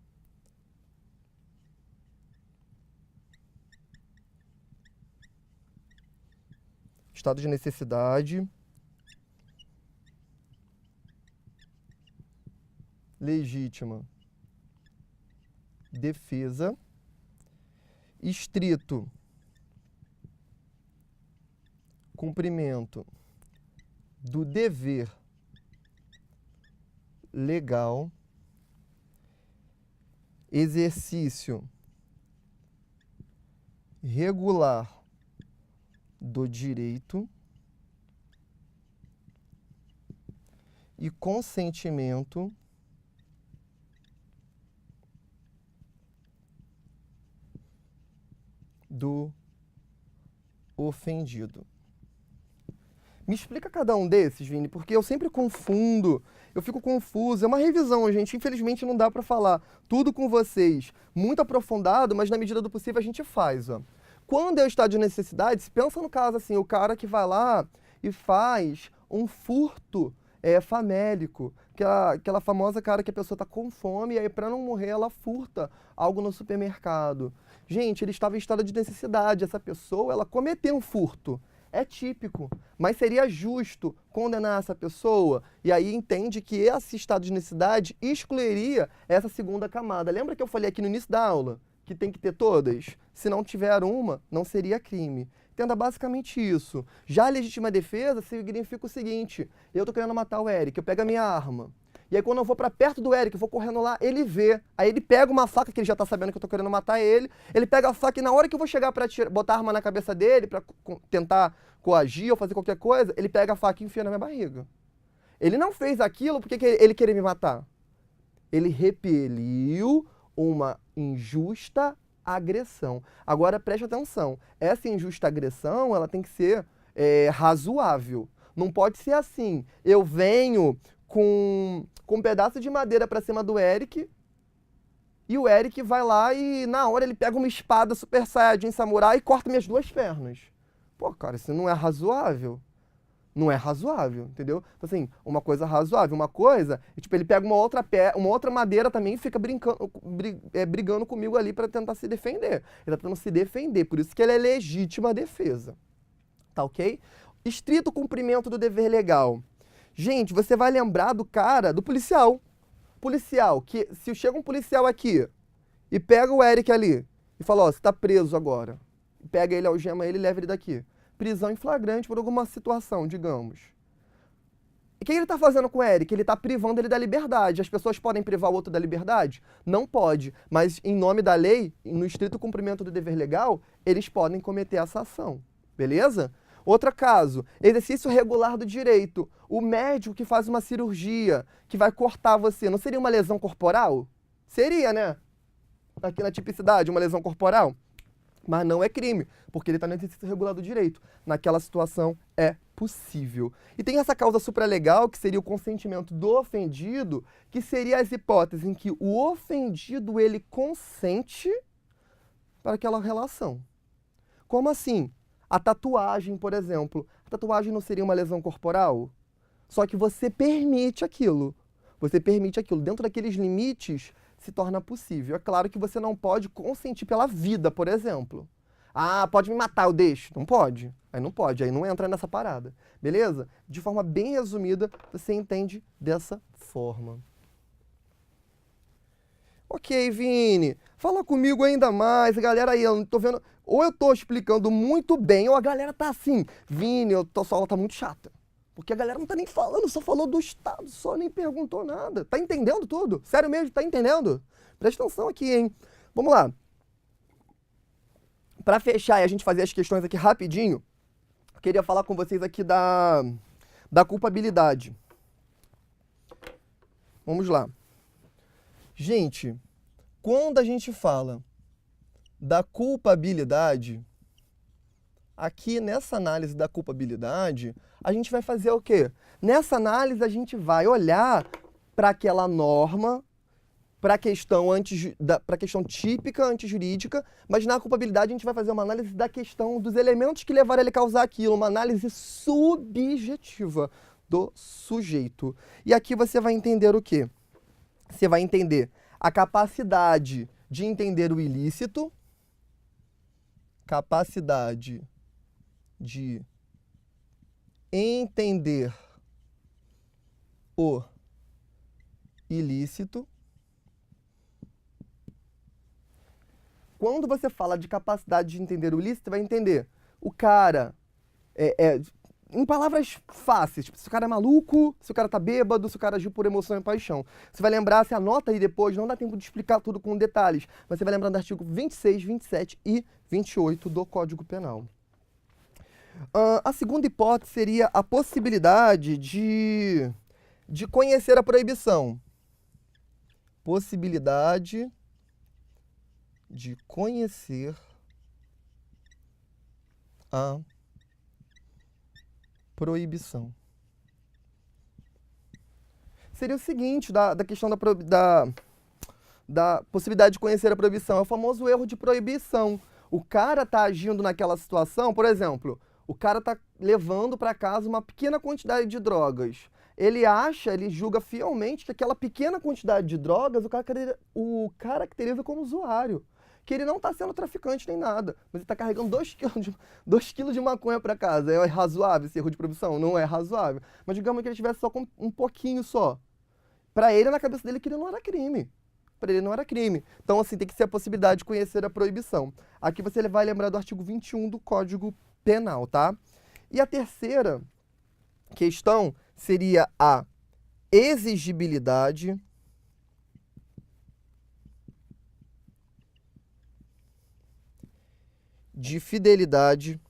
[SPEAKER 1] Estado de necessidade, legítima defesa, estrito cumprimento do dever legal, exercício regular do direito e consentimento do ofendido. Me explica cada um desses, Vini, porque eu sempre confundo, eu fico confuso. É uma revisão, gente. Infelizmente não dá para falar tudo com vocês muito aprofundado, mas na medida do possível a gente faz, ó. Quando é o estado de necessidade, se pensa no caso assim, o cara que vai lá e faz um furto famélico, aquela famosa cara que a pessoa está com fome e aí para não morrer ela furta algo no supermercado. Gente, ele estava em estado de necessidade, essa pessoa ela cometeu um furto. É típico, mas seria justo condenar essa pessoa? E aí entende que esse estado de necessidade excluiria essa segunda camada. Lembra que eu falei aqui no início da aula que tem que ter todas? Se não tiver uma, não seria crime. Entenda basicamente isso. Já a legítima defesa significa o seguinte: eu tô querendo matar o Eric, eu pego a minha arma. E aí quando eu vou para perto do Eric, eu vou correndo lá, ele vê. Aí ele pega uma faca, que ele já tá sabendo que eu tô querendo matar ele. Ele pega a faca e na hora que eu vou chegar para botar a arma na cabeça dele, para tentar coagir ou fazer qualquer coisa, ele pega a faca e enfia na minha barriga. Ele não fez aquilo porque ele queria me matar. Ele repeliu uma injusta agressão. Agora preste atenção, essa injusta agressão ela tem que ser razoável. Não pode ser assim, eu venho com um pedaço de madeira pra cima do Eric e o Eric vai lá e na hora ele pega uma espada Super Saiyajin Samurai e corta minhas duas pernas. Pô, cara, isso não é razoável. Não é razoável, entendeu? Então, assim, uma coisa razoável, uma coisa, tipo, ele pega uma outra madeira também e fica brigando comigo ali para tentar se defender. Ele tá tentando se defender, por isso que ele é legítima defesa. Tá ok? Estrito cumprimento do dever legal. Gente, você vai lembrar do cara, do policial. Policial, que se chega um policial aqui e pega o Eric ali e fala, ó, você tá preso agora. Pega ele, algema ele e leva ele daqui. Prisão em flagrante por alguma situação, digamos. E o que ele está fazendo com o Eric? Ele está privando ele da liberdade. As pessoas podem privar o outro da liberdade? Não pode. Mas, em nome da lei, no estrito cumprimento do dever legal, eles podem cometer essa ação. Beleza? Outro caso, exercício regular do direito. O médico que faz uma cirurgia, que vai cortar você, não seria uma lesão corporal? Seria, né? Aqui na tipicidade, uma lesão corporal. Mas não é crime, porque ele está no exercício regular do direito. Naquela situação é possível. E tem essa causa supralegal, que seria o consentimento do ofendido, que seria as hipóteses em que o ofendido ele consente para aquela relação. Como assim? A tatuagem, por exemplo. A tatuagem não seria uma lesão corporal? Só que você permite aquilo. Você permite aquilo. Dentro daqueles limites, se torna possível. É claro que você não pode consentir pela vida, por exemplo. Ah, pode me matar, eu deixo. Não pode. Aí não pode, aí não entra nessa parada. Beleza? De forma bem resumida, você entende dessa forma. Ok, Vini, fala comigo ainda mais, galera aí, eu não tô vendo, ou eu tô explicando muito bem, ou a galera tá assim, Vini, sua aula tá muito chata. Porque a galera não tá nem falando, só falou do Estado, só nem perguntou nada. Tá entendendo tudo? Sério mesmo, tá entendendo? Presta atenção aqui, hein? Vamos lá. Pra fechar e a gente fazer as questões aqui rapidinho, eu queria falar com vocês aqui da culpabilidade. Vamos lá. Gente, quando a gente fala da culpabilidade, aqui nessa análise da culpabilidade, a gente vai fazer o quê? Nessa análise a gente vai olhar para aquela norma, para a questão típica antijurídica, mas na culpabilidade a gente vai fazer uma análise da questão dos elementos que levaram ele a causar aquilo, uma análise subjetiva do sujeito. E aqui você vai entender o quê? Você vai entender a capacidade de entender o ilícito, capacidade de entender o ilícito. Quando você fala de capacidade de entender o ilícito, você vai entender o cara, em palavras fáceis, tipo, se o cara é maluco, se o cara tá bêbado, se o cara agiu por emoção e paixão. Você vai lembrar, você anota aí depois, não dá tempo de explicar tudo com detalhes, mas você vai lembrar do artigo 26, 27 e 28 do Código Penal. A segunda hipótese seria a possibilidade de conhecer a proibição. Possibilidade de conhecer a proibição. Seria o seguinte, da questão da possibilidade de conhecer a proibição, é o famoso erro de proibição. O cara tá agindo naquela situação, por exemplo, o cara tá levando para casa uma pequena quantidade de drogas. Ele julga fielmente que aquela pequena quantidade de drogas o caracteriza como usuário. Que ele não está sendo traficante nem nada, mas ele está carregando 2 quilos de maconha para casa. É razoável esse erro de proibição? Não é razoável. Mas digamos que ele tivesse só com um pouquinho só. Para ele, na cabeça dele, aquilo não era crime. Para ele não era crime. Então, assim, tem que ser a possibilidade de conhecer a proibição. Aqui você vai lembrar do artigo 21 do Código Penal, tá? E a terceira questão seria a exigibilidade de fidelidade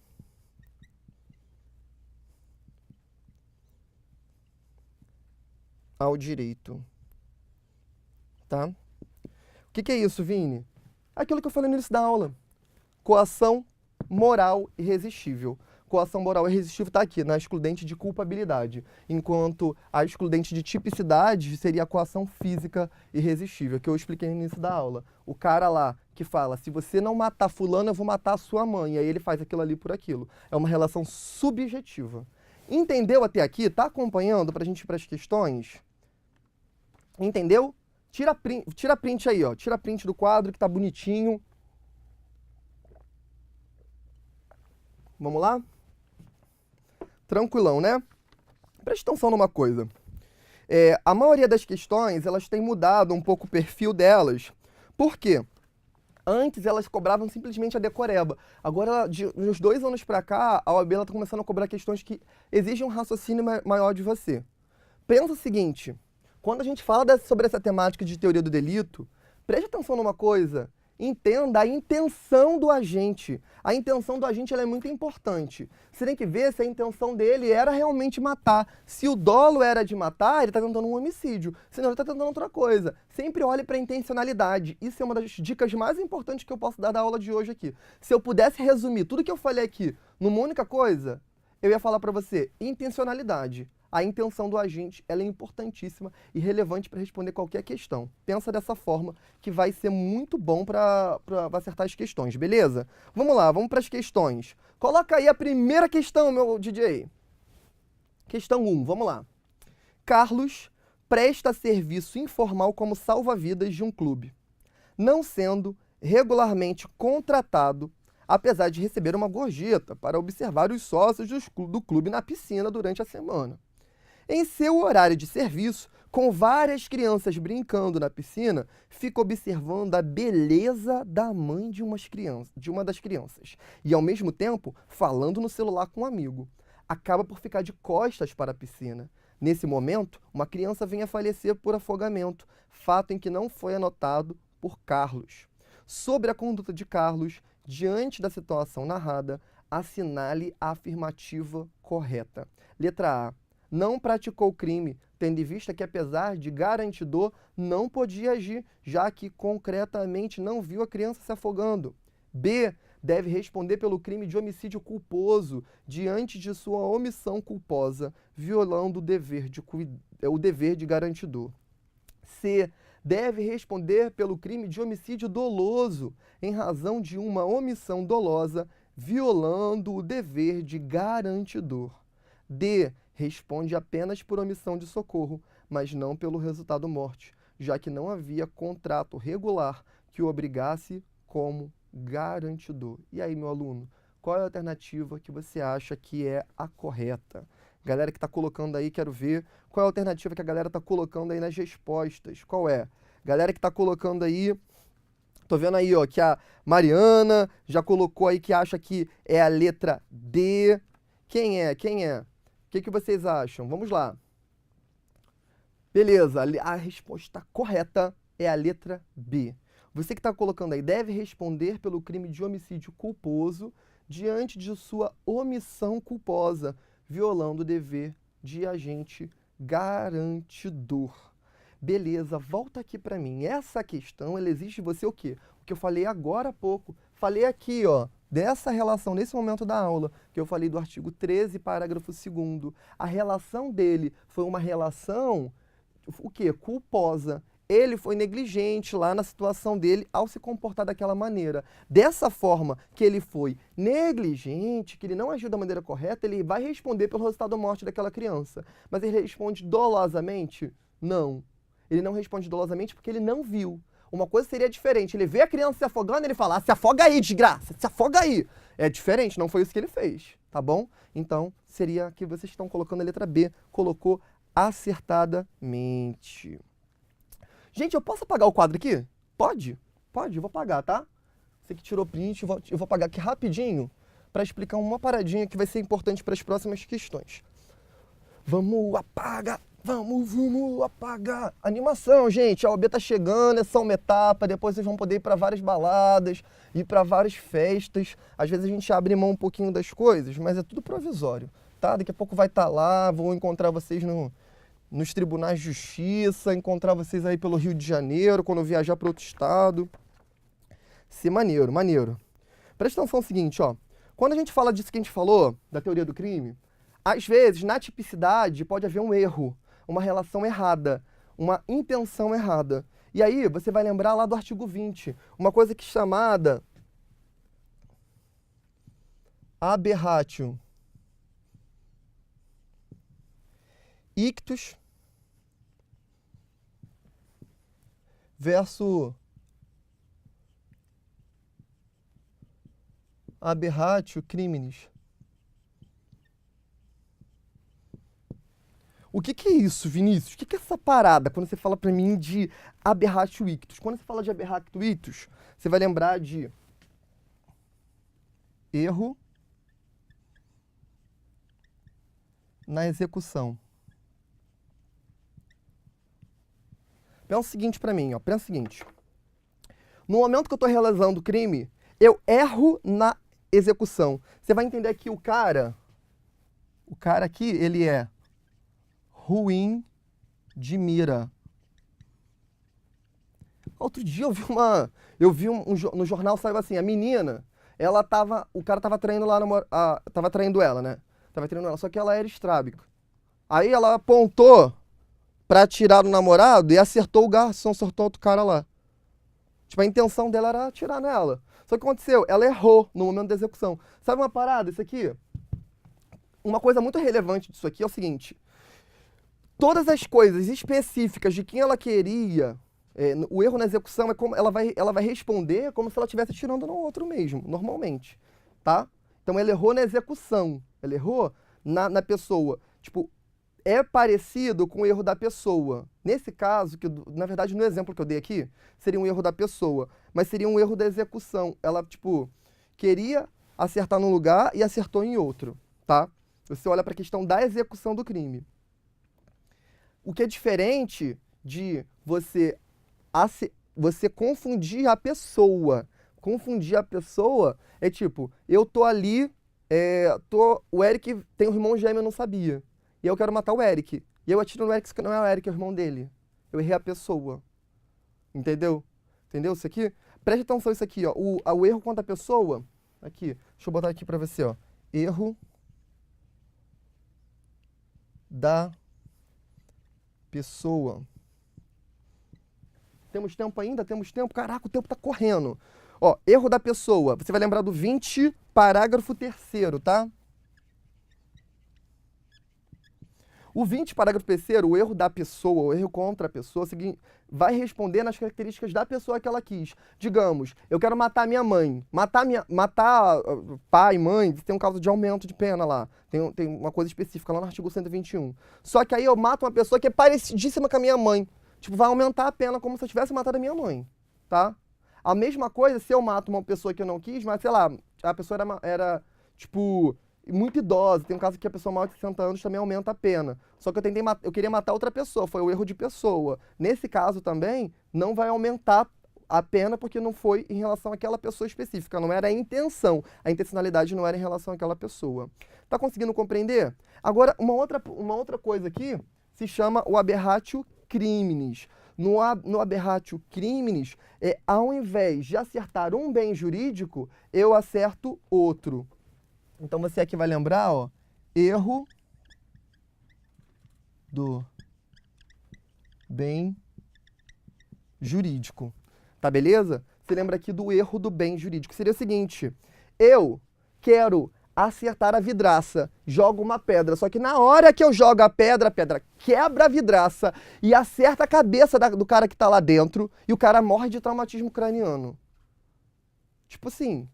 [SPEAKER 1] ao direito. Tá? O que é isso, Vini? Aquilo que eu falei no início da aula. Coação moral irresistível. Coação moral irresistível está aqui, na excludente de culpabilidade, enquanto a excludente de tipicidade seria a coação física irresistível, que eu expliquei no início da aula. O cara lá que fala, se você não matar fulano, eu vou matar a sua mãe, e aí ele faz aquilo ali por aquilo. É uma relação subjetiva. Entendeu até aqui? Tá acompanhando para a gente ir para as questões? Entendeu? Tira print aí, ó. Tira print do quadro que tá bonitinho. Vamos lá? Tranquilão, né? Presta atenção numa coisa. A maioria das questões, elas têm mudado um pouco o perfil delas. Por quê? Antes elas cobravam simplesmente a decoreba. Agora, de uns 2 anos para cá, a OAB está começando a cobrar questões que exigem um raciocínio maior de você. Pensa o seguinte, quando a gente fala sobre essa temática de teoria do delito, preste atenção numa coisa. Entenda a intenção do agente. A intenção do agente ela é muito importante. Você tem que ver se a intenção dele era realmente matar. Se o dolo era de matar, ele está tentando um homicídio. Senão ele está tentando outra coisa. Sempre olhe para a intencionalidade. Isso é uma das dicas mais importantes que eu posso dar da aula de hoje aqui. Se eu pudesse resumir tudo que eu falei aqui numa única coisa, eu ia falar para você, intencionalidade. A intenção do agente ela é importantíssima e relevante para responder qualquer questão. Pensa dessa forma que vai ser muito bom para acertar as questões, beleza? Vamos lá, vamos para as questões. Coloca aí a primeira questão, meu DJ. Questão 1, vamos lá. Carlos presta serviço informal como salva-vidas de um clube, não sendo regularmente contratado, apesar de receber uma gorjeta para observar os sócios do clube na piscina durante a semana. Em seu horário de serviço, Com várias crianças brincando na piscina, fica observando a beleza da mãe de uma das crianças. E, ao mesmo tempo, falando no celular com um amigo. Acaba por ficar de costas para a piscina. Nesse momento, uma criança vem a falecer por afogamento, fato em que não foi anotado por Carlos. Sobre a conduta de Carlos, diante da situação narrada, assinale a afirmativa correta. Letra A. Não praticou o crime, tendo em vista que, apesar de garantidor, não podia agir, já que concretamente não viu a criança se afogando. B. Deve responder pelo crime de homicídio culposo, diante de sua omissão culposa, violando o dever de garantidor. C. Deve responder pelo crime de homicídio doloso, em razão de uma omissão dolosa, violando o dever de garantidor. D. Responde apenas por omissão de socorro, mas não pelo resultado morte, já que não havia contrato regular que o obrigasse como garantidor. E aí, meu aluno, qual é a alternativa que você acha que é a correta? Galera que está colocando aí, quero ver qual é a alternativa que a galera está colocando aí nas respostas. Qual é? Galera que está colocando aí, tô vendo aí, ó, que a Mariana já colocou aí que acha que é a letra D. Quem é? Quem é? O que vocês acham? Vamos lá. Beleza, a resposta correta é a letra B. Você que está colocando aí deve responder pelo crime de homicídio culposo diante de sua omissão culposa, violando o dever de agente garantidor. Beleza, volta aqui para mim. Essa questão, ela exige de você o quê? O que eu falei agora há pouco. Falei aqui, ó, dessa relação, nesse momento da aula, que eu falei do artigo 13, parágrafo 2º. A relação dele foi uma relação, o quê? Culposa. Ele foi negligente lá na situação dele ao se comportar daquela maneira. Dessa forma que ele foi negligente, que ele não agiu da maneira correta, ele vai responder pelo resultado da morte daquela criança. Mas ele responde dolosamente? Não. Ele não responde dolosamente porque ele não viu. Uma coisa seria diferente. Ele vê a criança se afogando e ele fala, se afoga aí, desgraça, se afoga aí. É diferente, não foi isso que ele fez, tá bom? Então, seria que vocês estão colocando a letra B, colocou acertadamente. Gente, eu posso apagar o quadro aqui? Pode? Pode, eu vou apagar, tá? Você que tirou print, eu vou apagar aqui rapidinho para explicar uma paradinha que vai ser importante para as próximas questões. Vamos apagar, vamos apagar. Animação, gente, a OB tá chegando, é só uma etapa, depois vocês vão poder ir para várias baladas, ir para várias festas. Às vezes a gente abre mão um pouquinho das coisas, mas é tudo provisório, tá? Daqui a pouco vai estar lá, vou encontrar vocês nos tribunais de justiça, encontrar vocês aí pelo Rio de Janeiro, quando eu viajar para outro estado. Ser maneiro, maneiro. Presta atenção no seguinte, ó. Quando a gente fala disso que a gente falou, da teoria do crime, às vezes, na tipicidade, pode haver um erro, uma relação errada, uma intenção errada. E aí, você vai lembrar lá do artigo 20, uma coisa que é chamada aberratio ictus versus aberratio criminis. O que é isso, Vinícius? O que é essa parada quando você fala pra mim de aberratio ictus? Quando você fala de aberratio ictus, você vai lembrar de erro na execução. Pensa o seguinte pra mim, ó. Pensa o seguinte. No momento que eu tô realizando o crime, eu erro na execução. Você vai entender que o cara aqui, ele é ruim de mira. Outro dia eu vi no jornal, saiu assim, a menina, o cara tava traindo lá, tava traindo ela, né? Tava traindo ela, só que ela era estrábica. Aí ela apontou pra atirar no namorado e acertou o garçom, acertou outro cara lá. Tipo, a intenção dela era atirar nela. Só que aconteceu, ela errou no momento da execução. Sabe uma parada, isso aqui? Uma coisa muito relevante disso aqui é o seguinte. Todas as coisas específicas de quem ela queria, o erro na execução é como ela vai responder como se ela estivesse atirando no outro mesmo, normalmente, tá? Então ela errou na execução, ela errou na pessoa. Tipo, é parecido com o erro da pessoa. Nesse caso, que na verdade no exemplo que eu dei aqui, seria um erro da pessoa, mas seria um erro da execução. Ela, tipo, queria acertar num lugar e acertou em outro, tá? Você olha para a questão da execução do crime. O que é diferente de você confundir a pessoa. Confundir a pessoa é tipo, eu tô ali, o Eric tem um irmão gêmeo, eu não sabia. E eu quero matar o Eric. E eu atiro no Eric, que não é o Eric, é o irmão dele. Eu errei a pessoa. Entendeu? Entendeu isso aqui? Preste atenção isso aqui, ó. O erro contra a pessoa. Aqui, deixa eu botar aqui pra você, ó. Erro da pessoa. Temos tempo ainda? Temos tempo? Caraca, o tempo tá correndo. Ó, erro da pessoa. Você vai lembrar do 20, parágrafo 3º, tá? O 20, parágrafo 3º, o erro da pessoa, o erro contra a pessoa, vai responder nas características da pessoa que ela quis. Digamos, eu quero matar minha mãe. Matar pai, mãe, tem um caso de aumento de pena lá. Tem uma coisa específica lá no artigo 121. Só que aí eu mato uma pessoa que é parecidíssima com a minha mãe. Tipo, vai aumentar a pena como se eu tivesse matado a minha mãe, tá? A mesma coisa se eu mato uma pessoa que eu não quis, mas, sei lá, a pessoa era tipo, muito idosa. Tem um caso que a pessoa maior de 60 anos também aumenta a pena. Só que eu queria matar outra pessoa, foi o erro de pessoa. Nesse caso também, não vai aumentar a pena porque não foi em relação àquela pessoa específica, não era a intenção. A intencionalidade não era em relação àquela pessoa. Tá conseguindo compreender? Agora, uma outra coisa aqui se chama o aberratio criminis. No aberratio criminis, ao invés de acertar um bem jurídico, eu acerto outro. Então você aqui vai lembrar, ó, erro do bem jurídico. Tá beleza? Você lembra aqui do erro do bem jurídico. Seria o seguinte, eu quero acertar a vidraça, jogo uma pedra, só que na hora que eu jogo a pedra quebra a vidraça e acerta a cabeça do cara que tá lá dentro e o cara morre de traumatismo craniano. Tipo assim,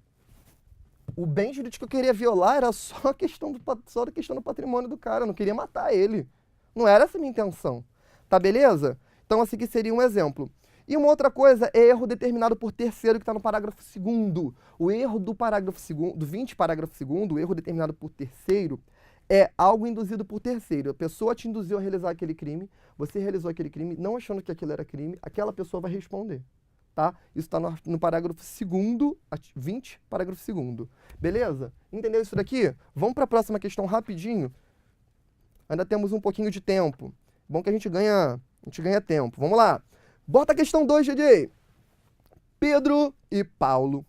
[SPEAKER 1] o bem jurídico que eu queria violar era só a questão do patrimônio do cara, eu não queria matar ele. Não era essa a minha intenção. Tá beleza? Então esse aqui seria um exemplo. E uma outra coisa é erro determinado por terceiro, que está no parágrafo 2º. O erro do parágrafo 2º, do 20, parágrafo 2º, o erro determinado por terceiro, é algo induzido por terceiro. A pessoa te induziu a realizar aquele crime, você realizou aquele crime, não achando que aquilo era crime, aquela pessoa vai responder. Tá? Isso está no parágrafo 2º, 20, parágrafo 2º. Beleza? Entendeu isso daqui? Vamos para a próxima questão rapidinho. Ainda temos um pouquinho de tempo. Bom que a gente ganha tempo. Vamos lá. Bota a questão 2, DJ. Pedro e Paulo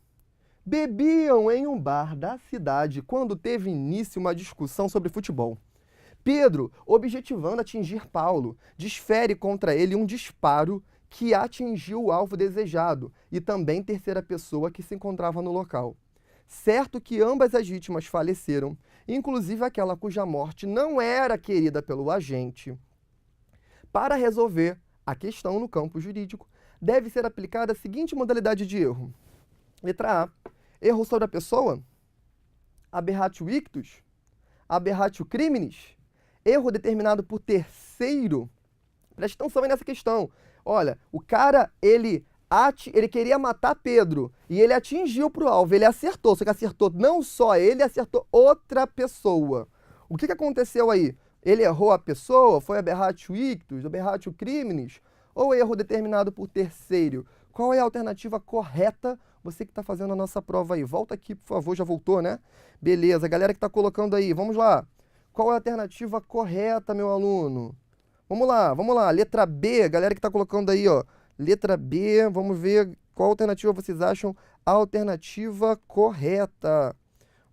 [SPEAKER 1] bebiam em um bar da cidade quando teve início uma discussão sobre futebol. Pedro, objetivando atingir Paulo, desfere contra ele um disparo que atingiu o alvo desejado e também terceira pessoa que se encontrava no local. Certo que ambas as vítimas faleceram, inclusive aquela cuja morte não era querida pelo agente. Para resolver a questão no campo jurídico, deve ser aplicada a seguinte modalidade de erro. Letra A, erro sobre a pessoa, aberratio ictus, aberratio criminis, erro determinado por terceiro. Preste atenção aí nessa questão. Olha, o cara, ele queria matar Pedro e ele atingiu para o alvo, ele acertou, só que acertou não só ele, acertou outra pessoa. O que aconteceu aí? Ele errou a pessoa? Foi aberratio ictus, aberratio criminis? Ou erro determinado por terceiro? Qual é a alternativa correta? Você que está fazendo a nossa prova aí. Volta aqui, por favor. Já voltou, né? Beleza. Galera que está colocando aí, vamos lá. Qual é a alternativa correta, meu aluno? Vamos lá. Letra B, galera que está colocando aí, ó. Letra B, vamos ver qual alternativa vocês acham a alternativa correta.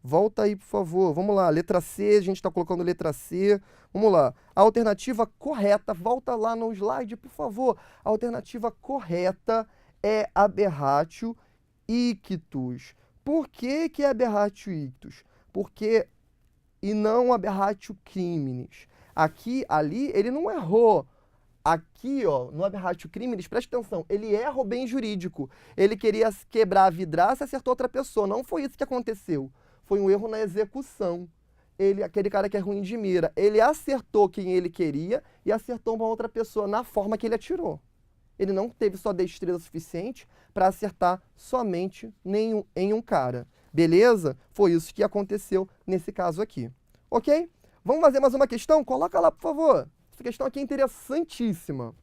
[SPEAKER 1] Volta aí, por favor. Vamos lá. Letra C, a gente está colocando letra C. Vamos lá. A alternativa correta, volta lá no slide, por favor. A alternativa correta é aberratio ictus. Por que é aberratio ictus? Porque, e não aberratio criminis. Aqui, ali, ele não errou. Aqui, ó, no aberratio criminis, preste atenção, ele erra o bem jurídico. Ele queria quebrar a vidraça e acertou outra pessoa. Não foi isso que aconteceu. Foi um erro na execução. aquele cara que é ruim de mira, ele acertou quem ele queria e acertou uma outra pessoa na forma que ele atirou. Ele não teve só destreza suficiente para acertar somente em um cara. Beleza? Foi isso que aconteceu nesse caso aqui. Ok? Vamos fazer mais uma questão? Coloca lá, por favor. Essa questão aqui é interessantíssima.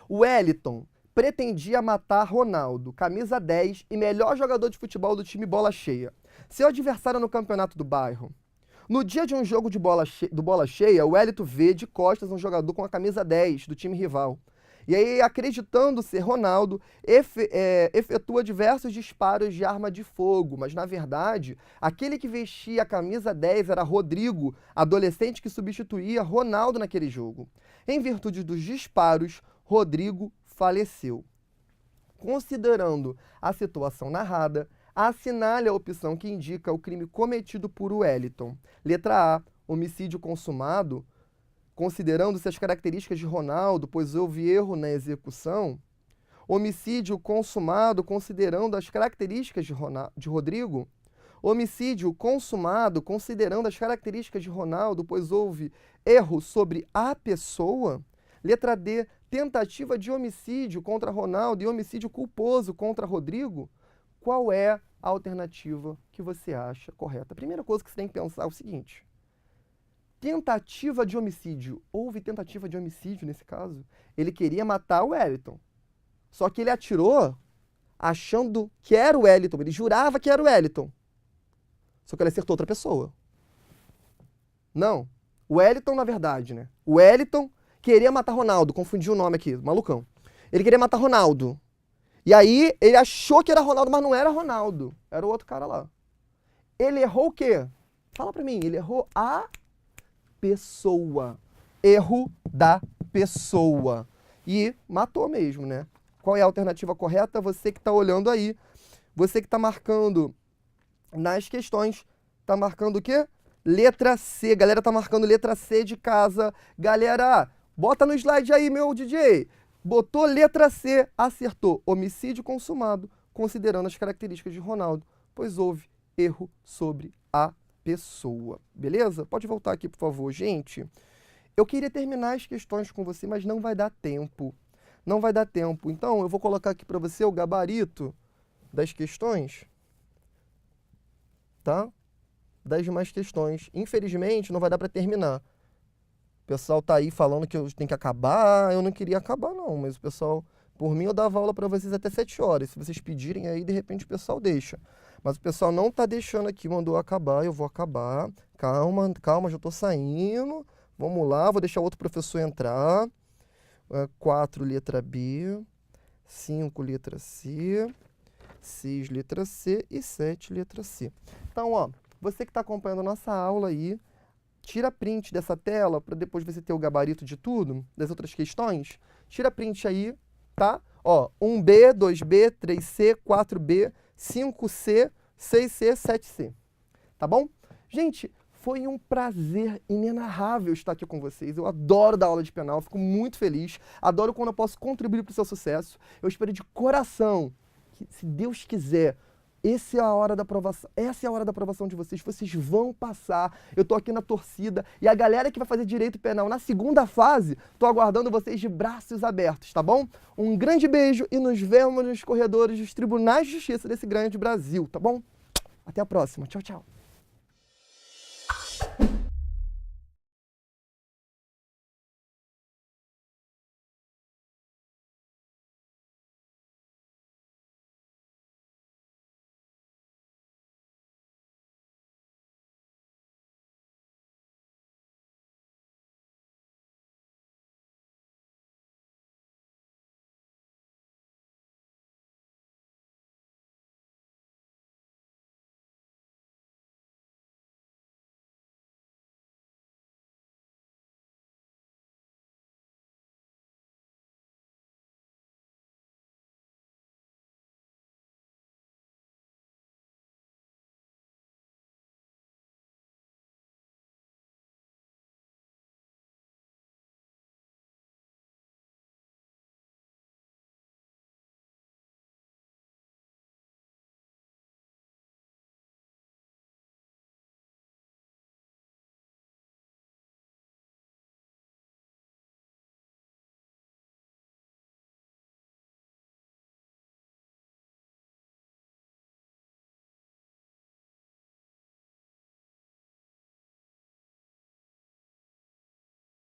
[SPEAKER 1] O Wellington pretendia matar Ronaldo, camisa 10 e melhor jogador de futebol do time Bola Cheia, seu adversário no campeonato do bairro. No dia de um jogo do Bola Cheia, o Wellington vê de costas um jogador com a camisa 10 do time rival. E aí, acreditando ser Ronaldo, efetua diversos disparos de arma de fogo, mas na verdade, aquele que vestia a camisa 10 era Rodrigo, adolescente que substituía Ronaldo naquele jogo. Em virtude dos disparos, Rodrigo faleceu. Considerando a situação narrada, assinale a opção que indica o crime cometido por Wellington. Letra A, homicídio consumado, considerando-se as características de Ronaldo, pois houve erro na execução. Homicídio consumado, considerando as características de Rodrigo. Homicídio consumado, considerando as características de Ronaldo, pois houve erro sobre a pessoa. Letra D, tentativa de homicídio contra Ronaldo e homicídio culposo contra Rodrigo. Qual é a alternativa que você acha correta? A primeira coisa que você tem que pensar é o seguinte. Tentativa de homicídio. Houve tentativa de homicídio nesse caso? Ele queria matar o Wellington. Só que ele atirou achando que era o Wellington. Ele jurava que era o Wellington. Só que ele acertou outra pessoa. Não. O Wellington, na verdade, né? O Wellington queria matar Ronaldo. Confundi o nome aqui, malucão. Ele queria matar Ronaldo. E aí, ele achou que era Ronaldo, mas não era Ronaldo. Era o outro cara lá. Ele errou o quê? Fala pra mim. Ele errou a pessoa. Erro da pessoa. E matou mesmo, né? Qual é a alternativa correta? Você que está olhando aí. Você que está marcando nas questões. Está marcando o quê? Letra C. Galera tá marcando letra C de casa. Galera, bota no slide aí, meu DJ. Botou letra C, acertou. Homicídio consumado, considerando as características de Ronaldo, pois houve erro sobre a pessoa. Beleza? Pode voltar aqui, por favor, gente. Eu queria terminar as questões com você, mas não vai dar tempo. Não vai dar tempo. Então, eu vou colocar aqui para você o gabarito das questões, tá? Das demais questões. Infelizmente, não vai dar para terminar. O pessoal tá aí falando que eu tenho que acabar. Eu não queria acabar, não. Mas o pessoal, por mim, eu dava aula para vocês até 7 horas. Se vocês pedirem aí, de repente o pessoal deixa. Mas o pessoal não tá deixando aqui, mandou acabar. Eu vou acabar. Calma, calma, já tô saindo. Vamos lá, vou deixar outro professor entrar. 4, letra B. 5, letra C. 6, letra C. E 7, letra C. Então, ó, você que está acompanhando a nossa aula aí, tira print dessa tela para depois você ter o gabarito de tudo, das outras questões. Tira print aí, tá? Ó, 1B, 2B, 3C, 4B, 5C, 6C, 7C. Tá bom? Gente, foi um prazer inenarrável estar aqui com vocês. Eu adoro dar aula de penal, fico muito feliz. Adoro quando eu posso contribuir para o seu sucesso. Eu espero de coração que, se Deus quiser, essa é a hora da aprovação de vocês. Vocês vão passar. Eu tô aqui na torcida. E a galera que vai fazer direito penal na segunda fase, tô aguardando vocês de braços abertos, tá bom? Um grande beijo e nos vemos nos corredores dos tribunais de justiça desse grande Brasil, tá bom? Até a próxima. Tchau, tchau.